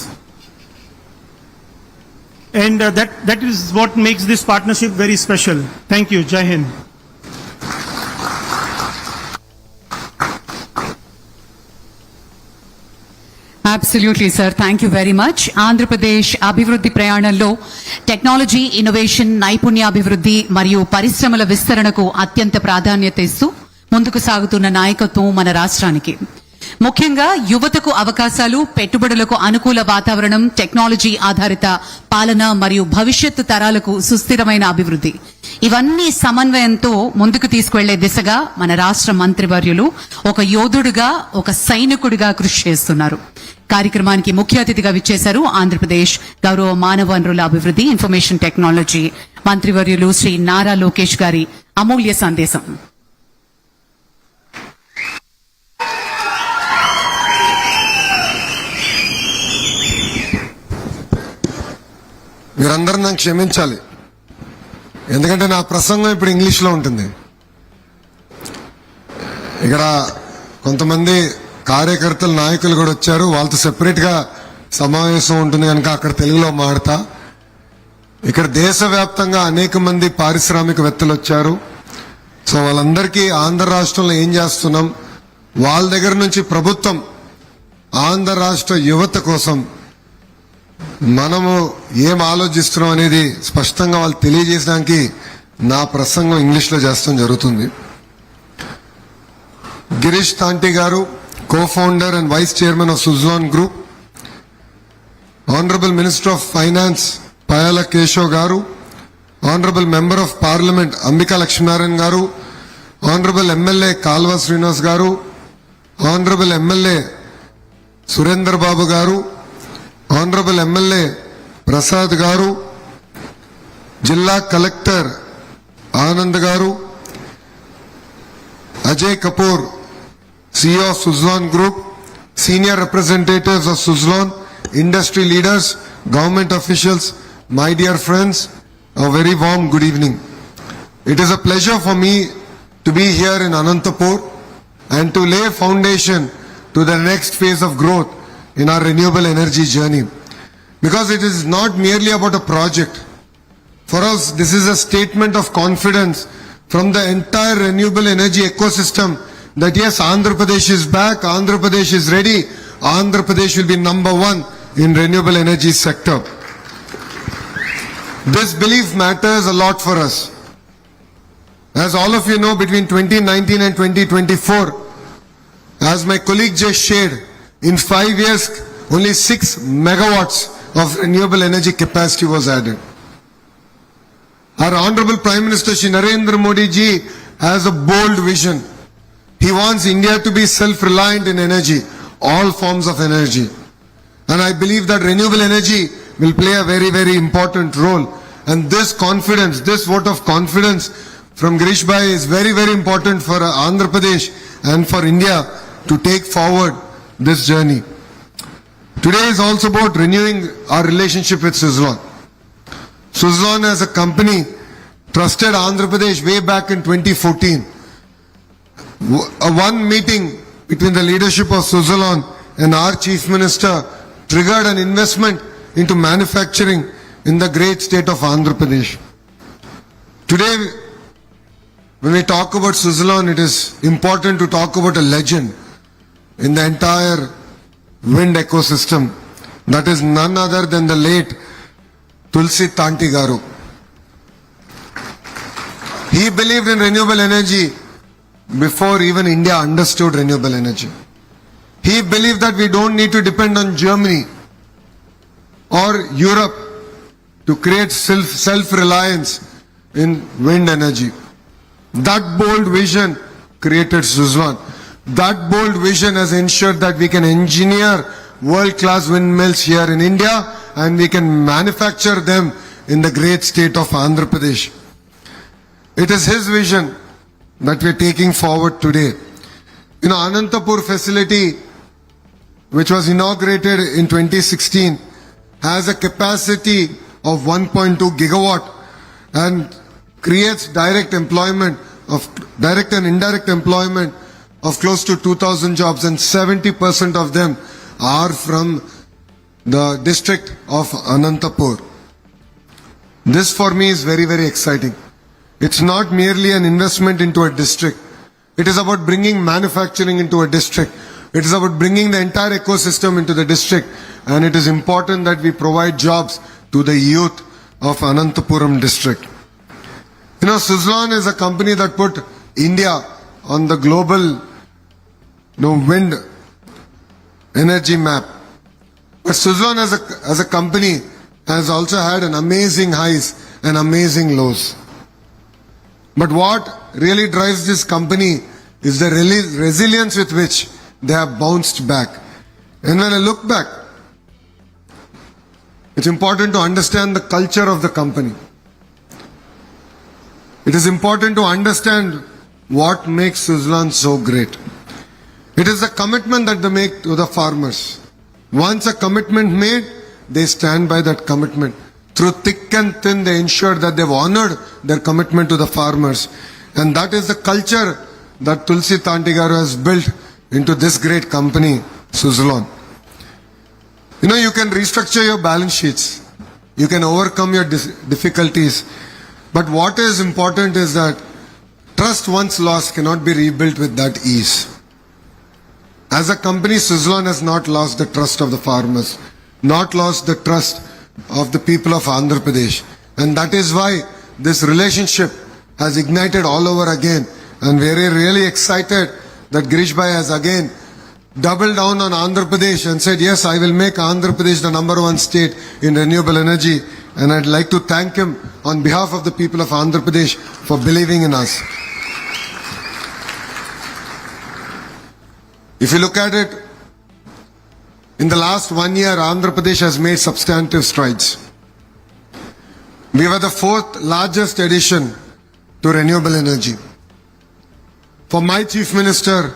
And that is what makes this partnership very special. Thank you. Jai Hind. Absolutely sir, thank you very much. Andhra Pradesh అభివృద్ధి ప్రయాణంలో technology, innovation, నైపుణ్యాభివృద్ధి మరియు పరిశ్రమల విస్తరణకు అత్యంత ప్రాధాన్యత ఇస్తూ ముందుకు సాగుతున్న నాయకత్వం మన రాష్ట్రానికి. ముఖ్యంగా యువతకు అవకాశాలు, పెట్టుబడులకు అనుకూల వాతావరణం, టెక్నాలజీ ఆధారిత పాలన మరియు భవిష్యత్తు తరాలకు సుస్థిరమైన అభివృద్ధి, ఇవన్నీ సమన్వయంతో ముందుకు తీసుకువెళ్లే దిశగా మన రాష్ట్ర మంత్రివర్యులు ఒక యోధుడుగా, ఒక సైనికుడిగా కృషి చేస్తున్నారు. కార్యక్రమానికి ముఖ్య అతిథిగా విచ్చేశారు ఆంధ్రప్రదేశ్ గౌరవ మానవ వనరుల అభివృద్ధి, ఇన్ఫర్మేషన్ టెక్నాలజీ మంత్రివర్యులు శ్రీ నారా లోకేష్ గారి అమూల్య సందేశం. మీరందరూ నన్ను క్షమించాలి, ఎందుకంటే నా ప్రసంగం ఇప్పుడు ఇంగ్లీష్లో ఉంటుంది. ఇక్కడ కొంతమంది కార్యకర్తలు, నాయకులు కూడా వచ్చారు. వాళ్ళతో సెపరేట్గా సమావేశం ఉంటుంది కనుక అక్కడ తెలుగులో మాడతా. ఇక్కడ దేశవ్యాప్తంగా అనేక మంది పారిశ్రామికవేత్తలు వచ్చారు. సో వాళ్ళందరికీ ఆంధ్ర రాష్ట్రంలో ఏం చేస్తున్నాం, వాళ్ళ దగ్గర నుంచి ప్రభుత్వం ఆంధ్ర రాష్ట్ర యువత కోసం మనము ఏం ఆలోచిస్తున్నాం అనేది స్పష్టంగా వాళ్ళు తెలియజేయడానికి నా ప్రసంగం ఇంగ్లీష్లో చేస్తాం జరుగుతుంది. గిరీష్ తాంటి గారు, co-founder and vice chairman of Suzlon Group, Honorable Minister of Finance Payala Keshav Garu, Honorable Member of Parliament Ambika Lakshminarayan Garu, Honorable MLA Kalva Srinivas Garu, Honorable MLA Surendra Babu Garu, Honorable MLA Prasad Garu, Jilla Collector Anand Garu, Ajay Kapoor, CEO of Suzlon Group, senior representatives of Suzlon, industry leaders, government officials, my dear friends, a very warm good evening. It is a pleasure for me to be here in Anantapur and to lay foundation to the next phase of growth in our renewable energy journey. Because it is not merely about a project. For us, this is a statement of confidence from the entire renewable energy ecosystem that yes, Andhra Pradesh is back, Andhra Pradesh is ready, Andhra Pradesh will be number one in renewable energy sector. This belief matters a lot for us. As all of you know, between 2019 and 2024, as my colleague just shared, in 5 years, only 6 megawatts of renewable energy capacity was added. Our Honorable Prime Minister Shri Narendra Modi ji has a bold vision. He wants India to be self-reliant in energy, all forms of energy. And I believe that renewable energy will play a very, very important role. And this confidence, this vote of confidence from Girish Bhai is very, very important for Andhra Pradesh and for India to take forward this journey. Today is also about renewing our relationship with Suzlon. Suzlon as a company trusted Andhra Pradesh way back in 2014. One meeting between the leadership of Suzlon and our Chief Minister triggered an investment into manufacturing in the great state of Andhra Pradesh. Today, when we talk about Suzlon, it is important to talk about a legend in the entire wind ecosystem. That is none other than the late Tulsi Tanti Garu. He believed in renewable energy before even India understood renewable energy. He believed that we don't need to depend on Germany or Europe to create self-reliance in wind energy. That bold vision created Suzlon. That bold vision has ensured that we can engineer world-class windmills here in India and we can manufacture them in the great state of Andhra Pradesh. It is his vision that we are taking forward today. Anantapur facility, which was inaugurated in 2016, has a capacity of 1.2 gigawatt and creates direct and indirect employment of close to 2,000 jobs, and 70% of them are from the district of Anantapur. This for me is very, very exciting. It's not merely an investment into a district. It is about bringing manufacturing into a district. It is about bringing the entire ecosystem into the district. And it is important that we provide jobs to the youth of Anantapuram district. Suzlon is a company that put India on the global wind energy map. But Suzlon as a company has also had an amazing highs and amazing lows. But what really drives this company is the resilience with which they have bounced back. And when I look back, it's important to understand the culture of the company. It is important to understand what makes Suzlon so great. It is the commitment that they make to the farmers. Once a commitment made, they stand by that commitment. Through thick and thin, they ensure that they've honored their commitment to the farmers. And that is the culture that Tulsi Tanti Garu has built into this great company, Suzlon. You can restructure your balance sheets. You can overcome your difficulties. But what is important is that trust once lost cannot be rebuilt with that ease. As a company, Suzlon has not lost the trust of the farmers, not lost the trust of the people of Andhra Pradesh. And that is why this relationship has ignited all over again. And we are really excited that Girish Bhai has again doubled down on Andhra Pradesh and said, yes, I will make Andhra Pradesh the #1 state in renewable energy. And I'd like to thank him on behalf of the people of Andhra Pradesh for believing in us. If you look at it, in the last 1 year, Andhra Pradesh has made substantive strides. We were the 4th largest addition to renewable energy. For my Chief Minister,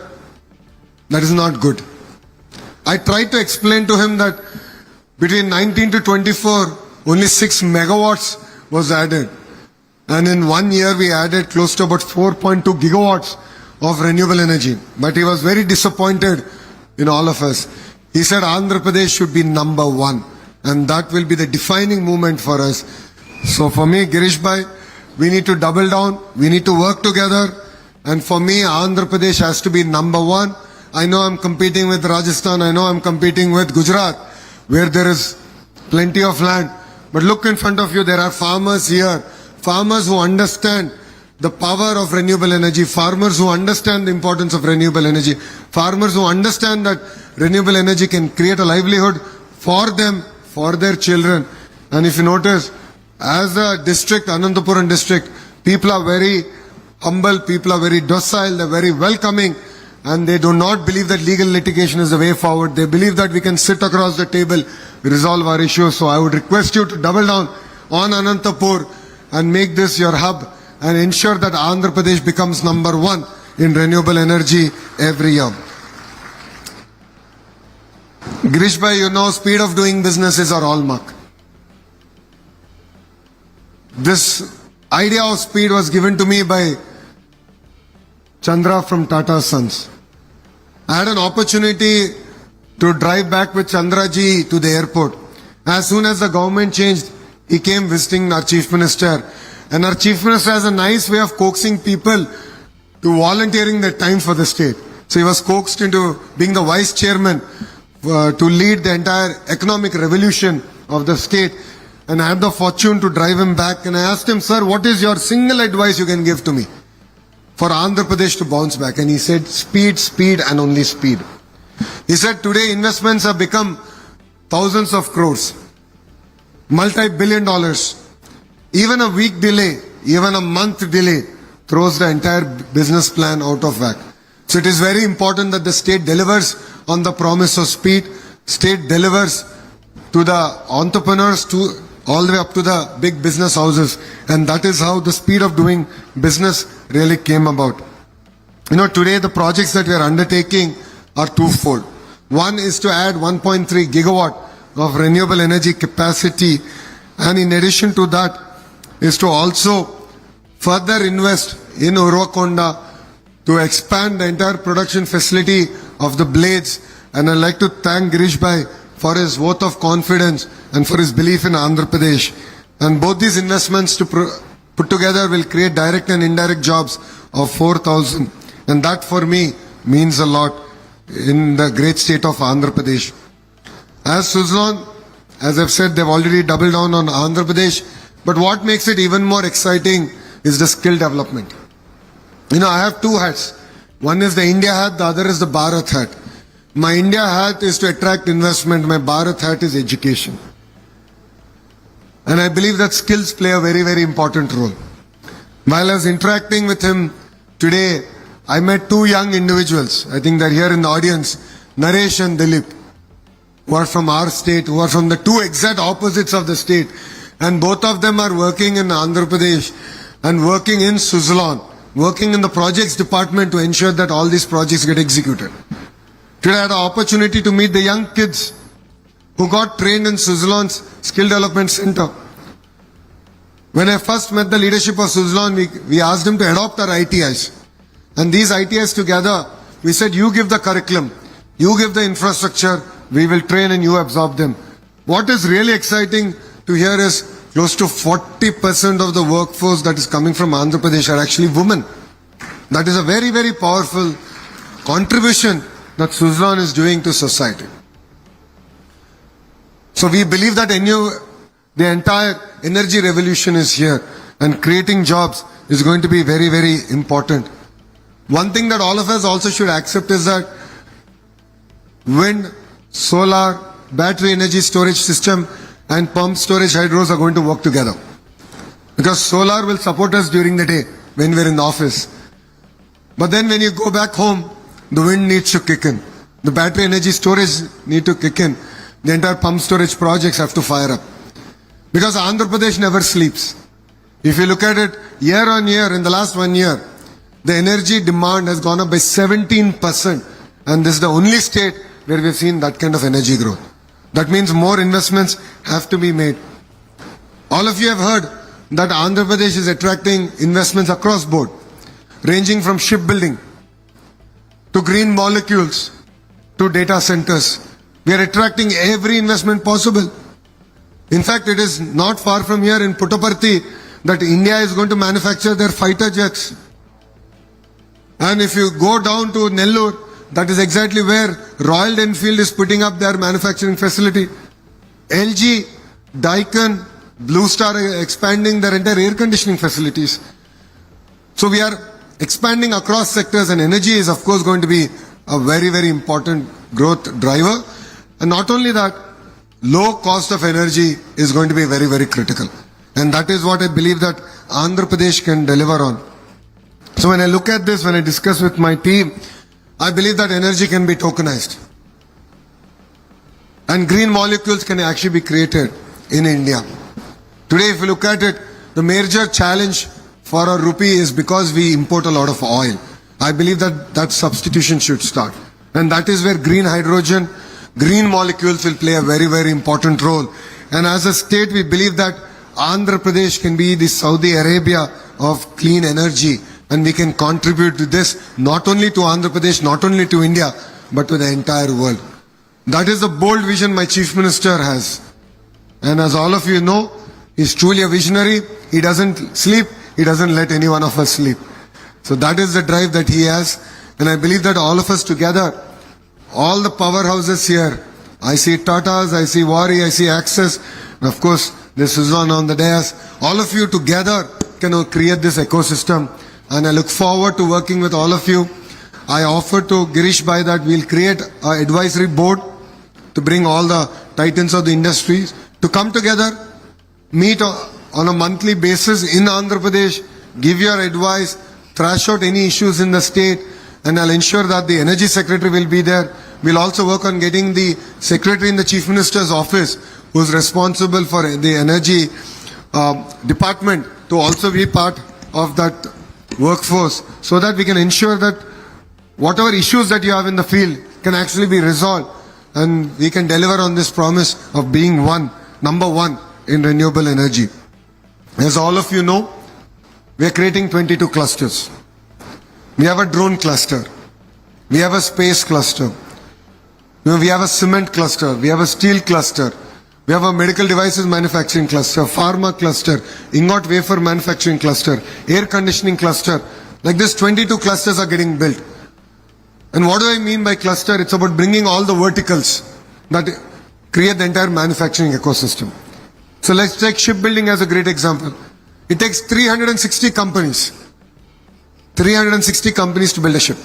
that is not good. I tried to explain to him that between 19 to 24, only 6 megawatts was added. And in 1 year, we added close to about 4.2 gigawatts of renewable energy. But he was very disappointed in all of us. He said Andhra Pradesh should be #1. And that will be the defining moment for us. So for me, Girish Bhai, we need to double down. We need to work together. And for me, Andhra Pradesh has to be #1. I know I'm competing with Rajasthan. I know I'm competing with Gujarat, where there is plenty of land. But look in front of you, there are farmers here. Farmers who understand the power of renewable energy. Farmers who understand the importance of renewable energy. Farmers who understand that renewable energy can create a livelihood for them, for their children. And if you notice, As a district, Anantapuram district, people are very humble, people are very docile, they're very welcoming, and they do not believe that legal litigation is the way forward. They believe that we can sit across the table, resolve our issues. So I would request you to double down on Anantapur and make this your hub and ensure that Andhra Pradesh becomes number one in renewable energy every year. Girish bhai, you know, speed of doing business is our hallmark. This idea of speed was given to me by Chandra from Tata Sons. I had an opportunity to drive back with Chandraji to the airport. As soon as the government changed, he came visiting our Chief Minister. And our Chief Minister has a nice way of coaxing people to volunteering their time for the state. So he was coaxed into being the Vice Chairman to lead the entire economic revolution of the state. And I had the fortune to drive him back. And I asked him, sir, what is your single advice you can give to me for Andhra Pradesh to bounce back? And he said, speed, speed, and only speed. He said, today investments have become thousands of crores, multi-billion dollars. Even a week delay, even a month delay throws the entire business plan out of whack. So it is very important that the state delivers on the promise of speed. State delivers to the entrepreneurs, to all the way up to the big business houses. And that is how the speed of doing business really came about. You know, today the projects that we are undertaking are twofold. One is to add 1.3 gigawatt of renewable energy capacity. And in addition to that is to also further invest in Uruvakonda to expand the entire production facility of the blades. And I'd like to thank Girish bhai for his vote of confidence and for his belief in Andhra Pradesh. And both these investments to put together will create direct and indirect jobs of 4,000. And that for me means a lot in the great state of Andhra Pradesh. As Suzlon, as I've said, they've already doubled down on Andhra Pradesh. But what makes it even more exciting is the skill development. You know, I have two hats. One is the India hat, the other is the Bharat hat. My India hat is to attract investment. My Bharat hat is education. And I believe that skills play a very, very important role. While I was interacting with him today, I met two young individuals. I think they're here in the audience, Naresh and Dilip, who are from our state, who are from the two exact opposites of the state. And both of them are working in Andhra Pradesh and working in Suzlon, working in the projects department to ensure that all these projects get executed. Today I had an opportunity to meet the young kids who got trained in Suzlon's Skill Development Center. When I first met the leadership of Suzlon, we asked them to adopt our ITIs. And these ITIs together, we said, you give the curriculum, you give the infrastructure, we will train and you absorb them. What is really exciting to hear is close to 40% of the workforce that is coming from Andhra Pradesh are actually women. That is a very, very powerful contribution that Suzlon is doing to society. So we believe that the entire energy revolution is here and creating jobs is going to be very, very important. One thing that all of us also should accept is that wind, solar, battery energy storage system and pump storage hydros are going to work together. Because solar will support us during the day when we're in the office. But then when you go back home, the wind needs to kick in. The battery energy storage need to kick in. The entire pump storage projects have to fire up. Because Andhra Pradesh never sleeps. If you look at it year on year, in the last 1 year, the energy demand has gone up by 17%. And this is the only state where we've seen that kind of energy growth. That means more investments have to be made. All of you have heard that Andhra Pradesh is attracting investments across board, ranging from shipbuilding to green molecules to data centers. We are attracting every investment possible. In fact, it is not far from here in Puttaparthi that India is going to manufacture their fighter jets. And if you go down to Nellore, that is exactly where Royal Enfield is putting up their manufacturing facility. LG, Daikin, Blue Star are expanding their entire air conditioning facilities. So we are expanding across sectors, and energy is of course going to be a very, very important growth driver. And not only that, low cost of energy is going to be very, very critical. And that is what I believe that Andhra Pradesh can deliver on. So when I look at this, when I discuss with my team, I believe that energy can be tokenized. And green molecules can actually be created in India. Today, if you look at it, the major challenge for our rupee is because we import a lot of oil. I believe that substitution should start. And that is where green hydrogen, green molecules will play a very, very important role. And as a state, we believe that Andhra Pradesh can be the Saudi Arabia of clean energy. And we can contribute to this, not only to Andhra Pradesh, not only to India, but to the entire world. That is the bold vision my Chief Minister has. And as all of you know, he's truly a visionary. He doesn't sleep. He doesn't let any one of us sleep. So that is the drive that he has. And I believe that all of us together, all the powerhouses here, I see Tatas, I see Wari, I see Access, and of course, there's Suzlon on the dais. All of you together can create this ecosystem. And I look forward to working with all of you. I offered to Girish Bhai that we'll create an advisory board to bring all the titans of the industries to come together, meet on a monthly basis in Andhra Pradesh, give your advice, thrash out any issues in the state, and I'll ensure that the energy secretary will be there. We'll also work on getting the secretary in the Chief Minister's office, who's responsible for the energy department, to also be part of that workforce, so that we can ensure that whatever issues that you have in the field can actually be resolved, and we can deliver on this promise of being number one in renewable energy. As all of you know, we are creating 22 clusters. We have a drone cluster. We have a space cluster. We have a cement cluster. We have a steel cluster. We have a medical devices manufacturing cluster, pharma cluster, ingot wafer manufacturing cluster, air conditioning cluster. Like this, 22 clusters are getting built. And what do I mean by cluster? It's about bringing all the verticals that create the entire manufacturing ecosystem. So let's take shipbuilding as a great example. It takes 360 companies to build a ship.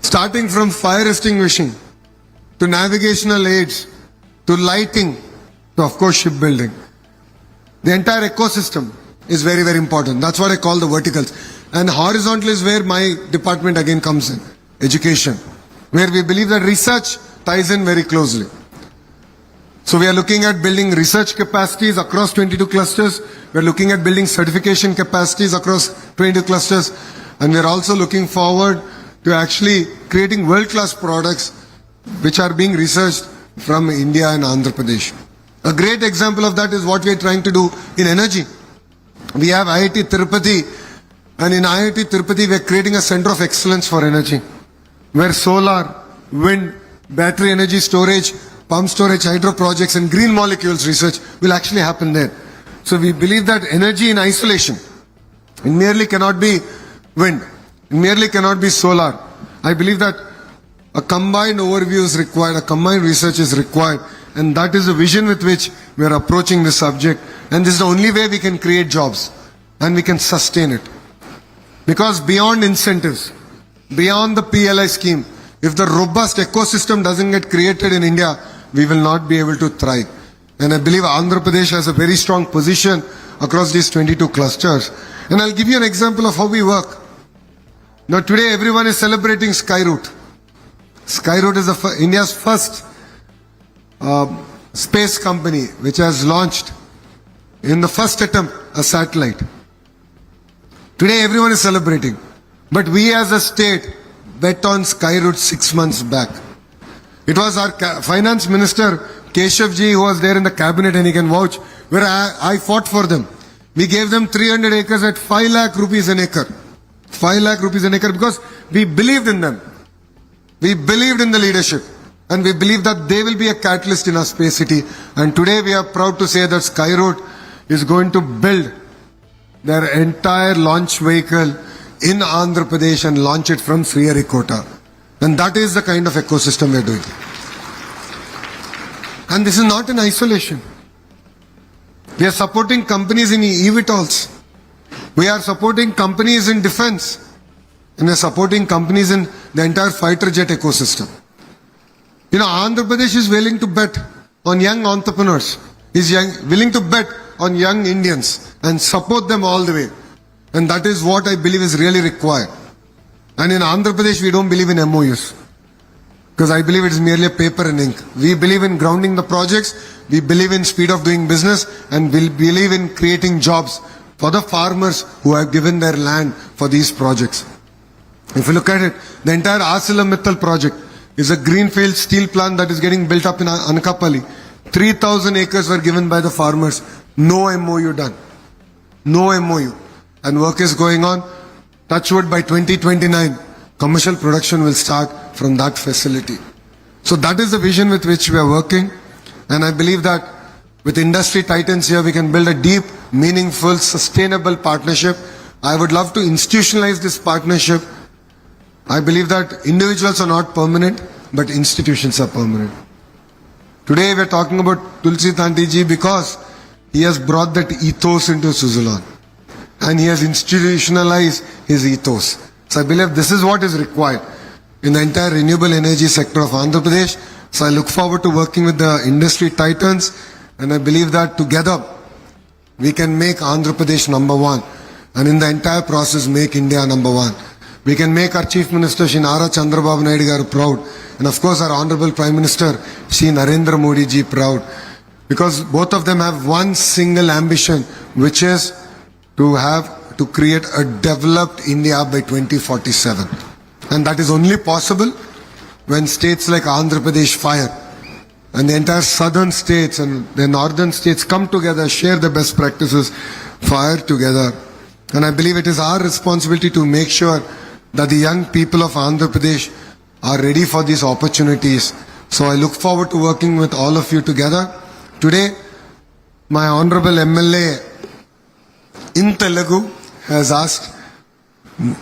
Starting from fire extinguishing, to navigational aids, to lighting, to of course shipbuilding. The entire ecosystem is very, very important. That's what I call the verticals. And horizontal is where my department again comes in, education, where we believe that research ties in very closely. So we are looking at building research capacities across 22 clusters. We are looking at building certification capacities across 22 clusters. And we are also looking forward to actually creating world-class products which are being researched from India and Andhra Pradesh. A great example of that is what we are trying to do in energy. We have IIT Tirupati, and in IIT Tirupati we are creating a center of excellence for energy, where solar, wind, battery energy storage, pump storage, hydro projects and green molecules research will actually happen there. So we believe that energy in isolation, it merely cannot be wind, it merely cannot be solar. I believe that a combined overview is required, a combined research is required, and that is the vision with which we are approaching this subject. And this is the only way we can create jobs and we can sustain it. Because beyond incentives, beyond the PLI scheme, if the robust ecosystem doesn't get created in India, we will not be able to thrive. And I believe Andhra Pradesh has a very strong position across these 22 clusters. And I'll give you an example of how we work. Now today everyone is celebrating Skyroot. Skyroot is India's first space company which has launched in the first attempt a satellite. Today everyone is celebrating. But we as a state bet on Skyroot 6 months back. It was our finance minister Keshav ji who was there in the cabinet, and he can vouch, where I fought for them. We gave them 300 acres at 5 lakh rupees an acre. 5 lakh rupees an acre, because we believed in them. We believed in the leadership, and we believe that they will be a catalyst in our space city. And today we are proud to say that Skyroot is going to build their entire launch vehicle in Andhra Pradesh and launch it from Sriharikota. And that is the kind of ecosystem we are doing. And this is not in isolation. We are supporting companies in eVTOLs. We are supporting companies in defense. And we are supporting companies in the entire fighter jet ecosystem. You know, Andhra Pradesh is willing to bet on young entrepreneurs. Is willing to bet on young Indians and support them all the way. And that is what I believe is really required. And in Andhra Pradesh, we don't believe in MOUs. Because I believe it is merely a paper and ink. We believe in grounding the projects, we believe in speed of doing business, and we believe in creating jobs for the farmers who have given their land for these projects. If you look at it, the entire ArcelorMittal project is a greenfield steel plant that is getting built up in Anakapalli. 3,000 acres were given by the farmers. No MOU done. No MOU. And work is going on. Touchwood, by 2029, commercial production will start from that facility. So that is the vision with which we are working. And I believe that with industry titans here, we can build a deep, meaningful, sustainable partnership. I would love to institutionalize this partnership. I believe that individuals are not permanent, but institutions are permanent. Today we are talking about Tulsi Tanti ji because he has brought that ethos into Suzlon. And he has institutionalized his ethos. So I believe this is what is required in the entire renewable energy sector of Andhra Pradesh. So I look forward to working with the industry titans, and I believe that together we can make Andhra Pradesh number one, and in the entire process make India number one. We can make our Chief Minister Shri Nara Chandrababu Naidu garu proud, and of course our Honorable Prime Minister Shri Narendra Modi ji proud, because both of them have one single ambition, which is to create a developed India by 2047. And that is only possible when states like Andhra Pradesh fire and the entire southern states and the northern states come together, share the best practices, fire together. And I believe it is our responsibility to make sure that the young people of Andhra Pradesh are ready for these opportunities. So I look forward to working with all of you together. Today, my Honorable MLA in Telugu has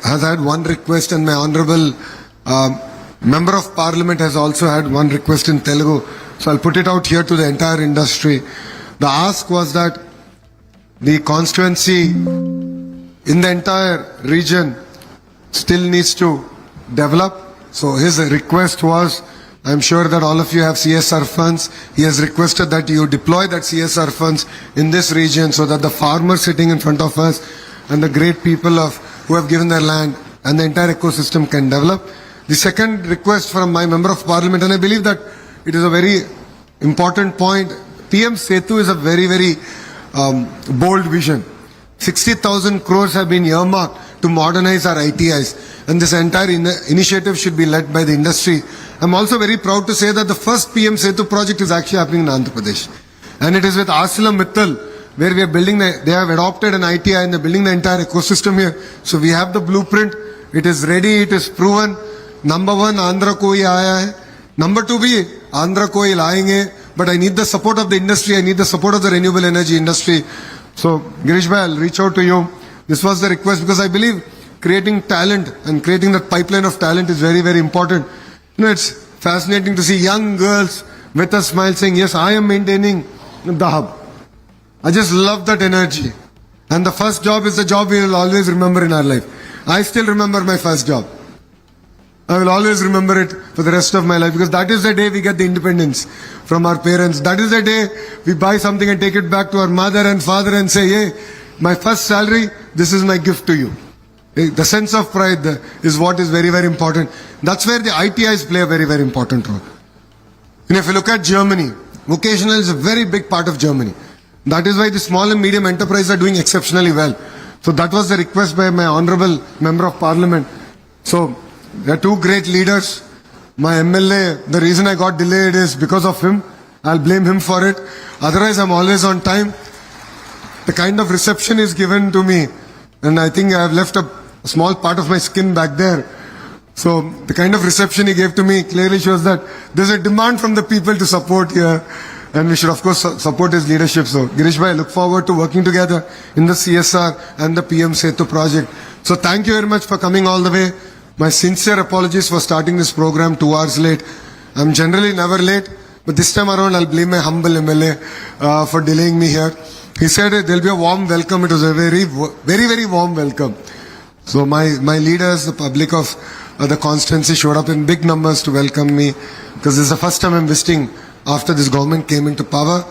had one request, and my Honorable Member of Parliament has also had one request in Telugu. So I'll put it out here to the entire industry. The ask was that the constituency in the entire region still needs to develop. So his request was, I'm sure that all of you have CSR funds. He has requested that you deploy that CSR funds in this region so that the farmers sitting in front of us and the great people who have given their land and the entire ecosystem can develop. The second request from my Member of Parliament, and I believe that it is a very important point, PM Setu is a very, very bold vision. 60,000 crores have been earmarked to modernize our ITIs, and this entire initiative should be led by the industry. I'm also very proud to say that the first PM Setu project is actually happening in Andhra Pradesh, and it is with ArcelorMittal, where we are building they have adopted an ITI and they're building the entire ecosystem here. So we have the blueprint, it is ready, it is proven. Number one, Andhra koi aaya hai. Number two bhi, Andhra koi laayenge. But I need the support of the industry, I need the support of the renewable energy industry. So Girish bhai, I'll reach out to you. This was the request because I believe creating talent and creating that pipeline of talent is very, very important. You know, it's fascinating to see young girls with a smile saying, yes, I am maintaining the hub. I just love that energy. And the first job is the job we will always remember in our life. I still remember my first job. I will always remember it for the rest of my life because that is the day we get the independence from our parents. That is the day we buy something and take it back to our mother and father and say, hey, my first salary, this is my gift to you. The sense of pride is what is very, very important. That's where the ITIs play a very, very important role. And if you look at Germany, vocational is a very big part of Germany. That is why the small and medium enterprises are doing exceptionally well. So that was the request by my Honorable Member of Parliament. So there are two great leaders. My MLA, the reason I got delayed is because of him. I'll blame him for it. Otherwise, I'm always on time. The kind of reception is given to me, and I think I've left a small part of my skin back there. So the kind of reception he gave to me clearly shows that there's a demand from the people to support here, and we should of course support his leadership. So Girish bhai, I look forward to working together in the CSR and the PM Setu project. So thank you very much for coming all the way. My sincere apologies for starting this program 2 hours late. I'm generally never late, but this time around I'll blame my humble MLA for delaying me here. He said there'll be a warm welcome. It was a very, very, very warm welcome. So my leaders, the public of the constituency showed up in big numbers to welcome me because this is the first time I'm visiting after this government came into power.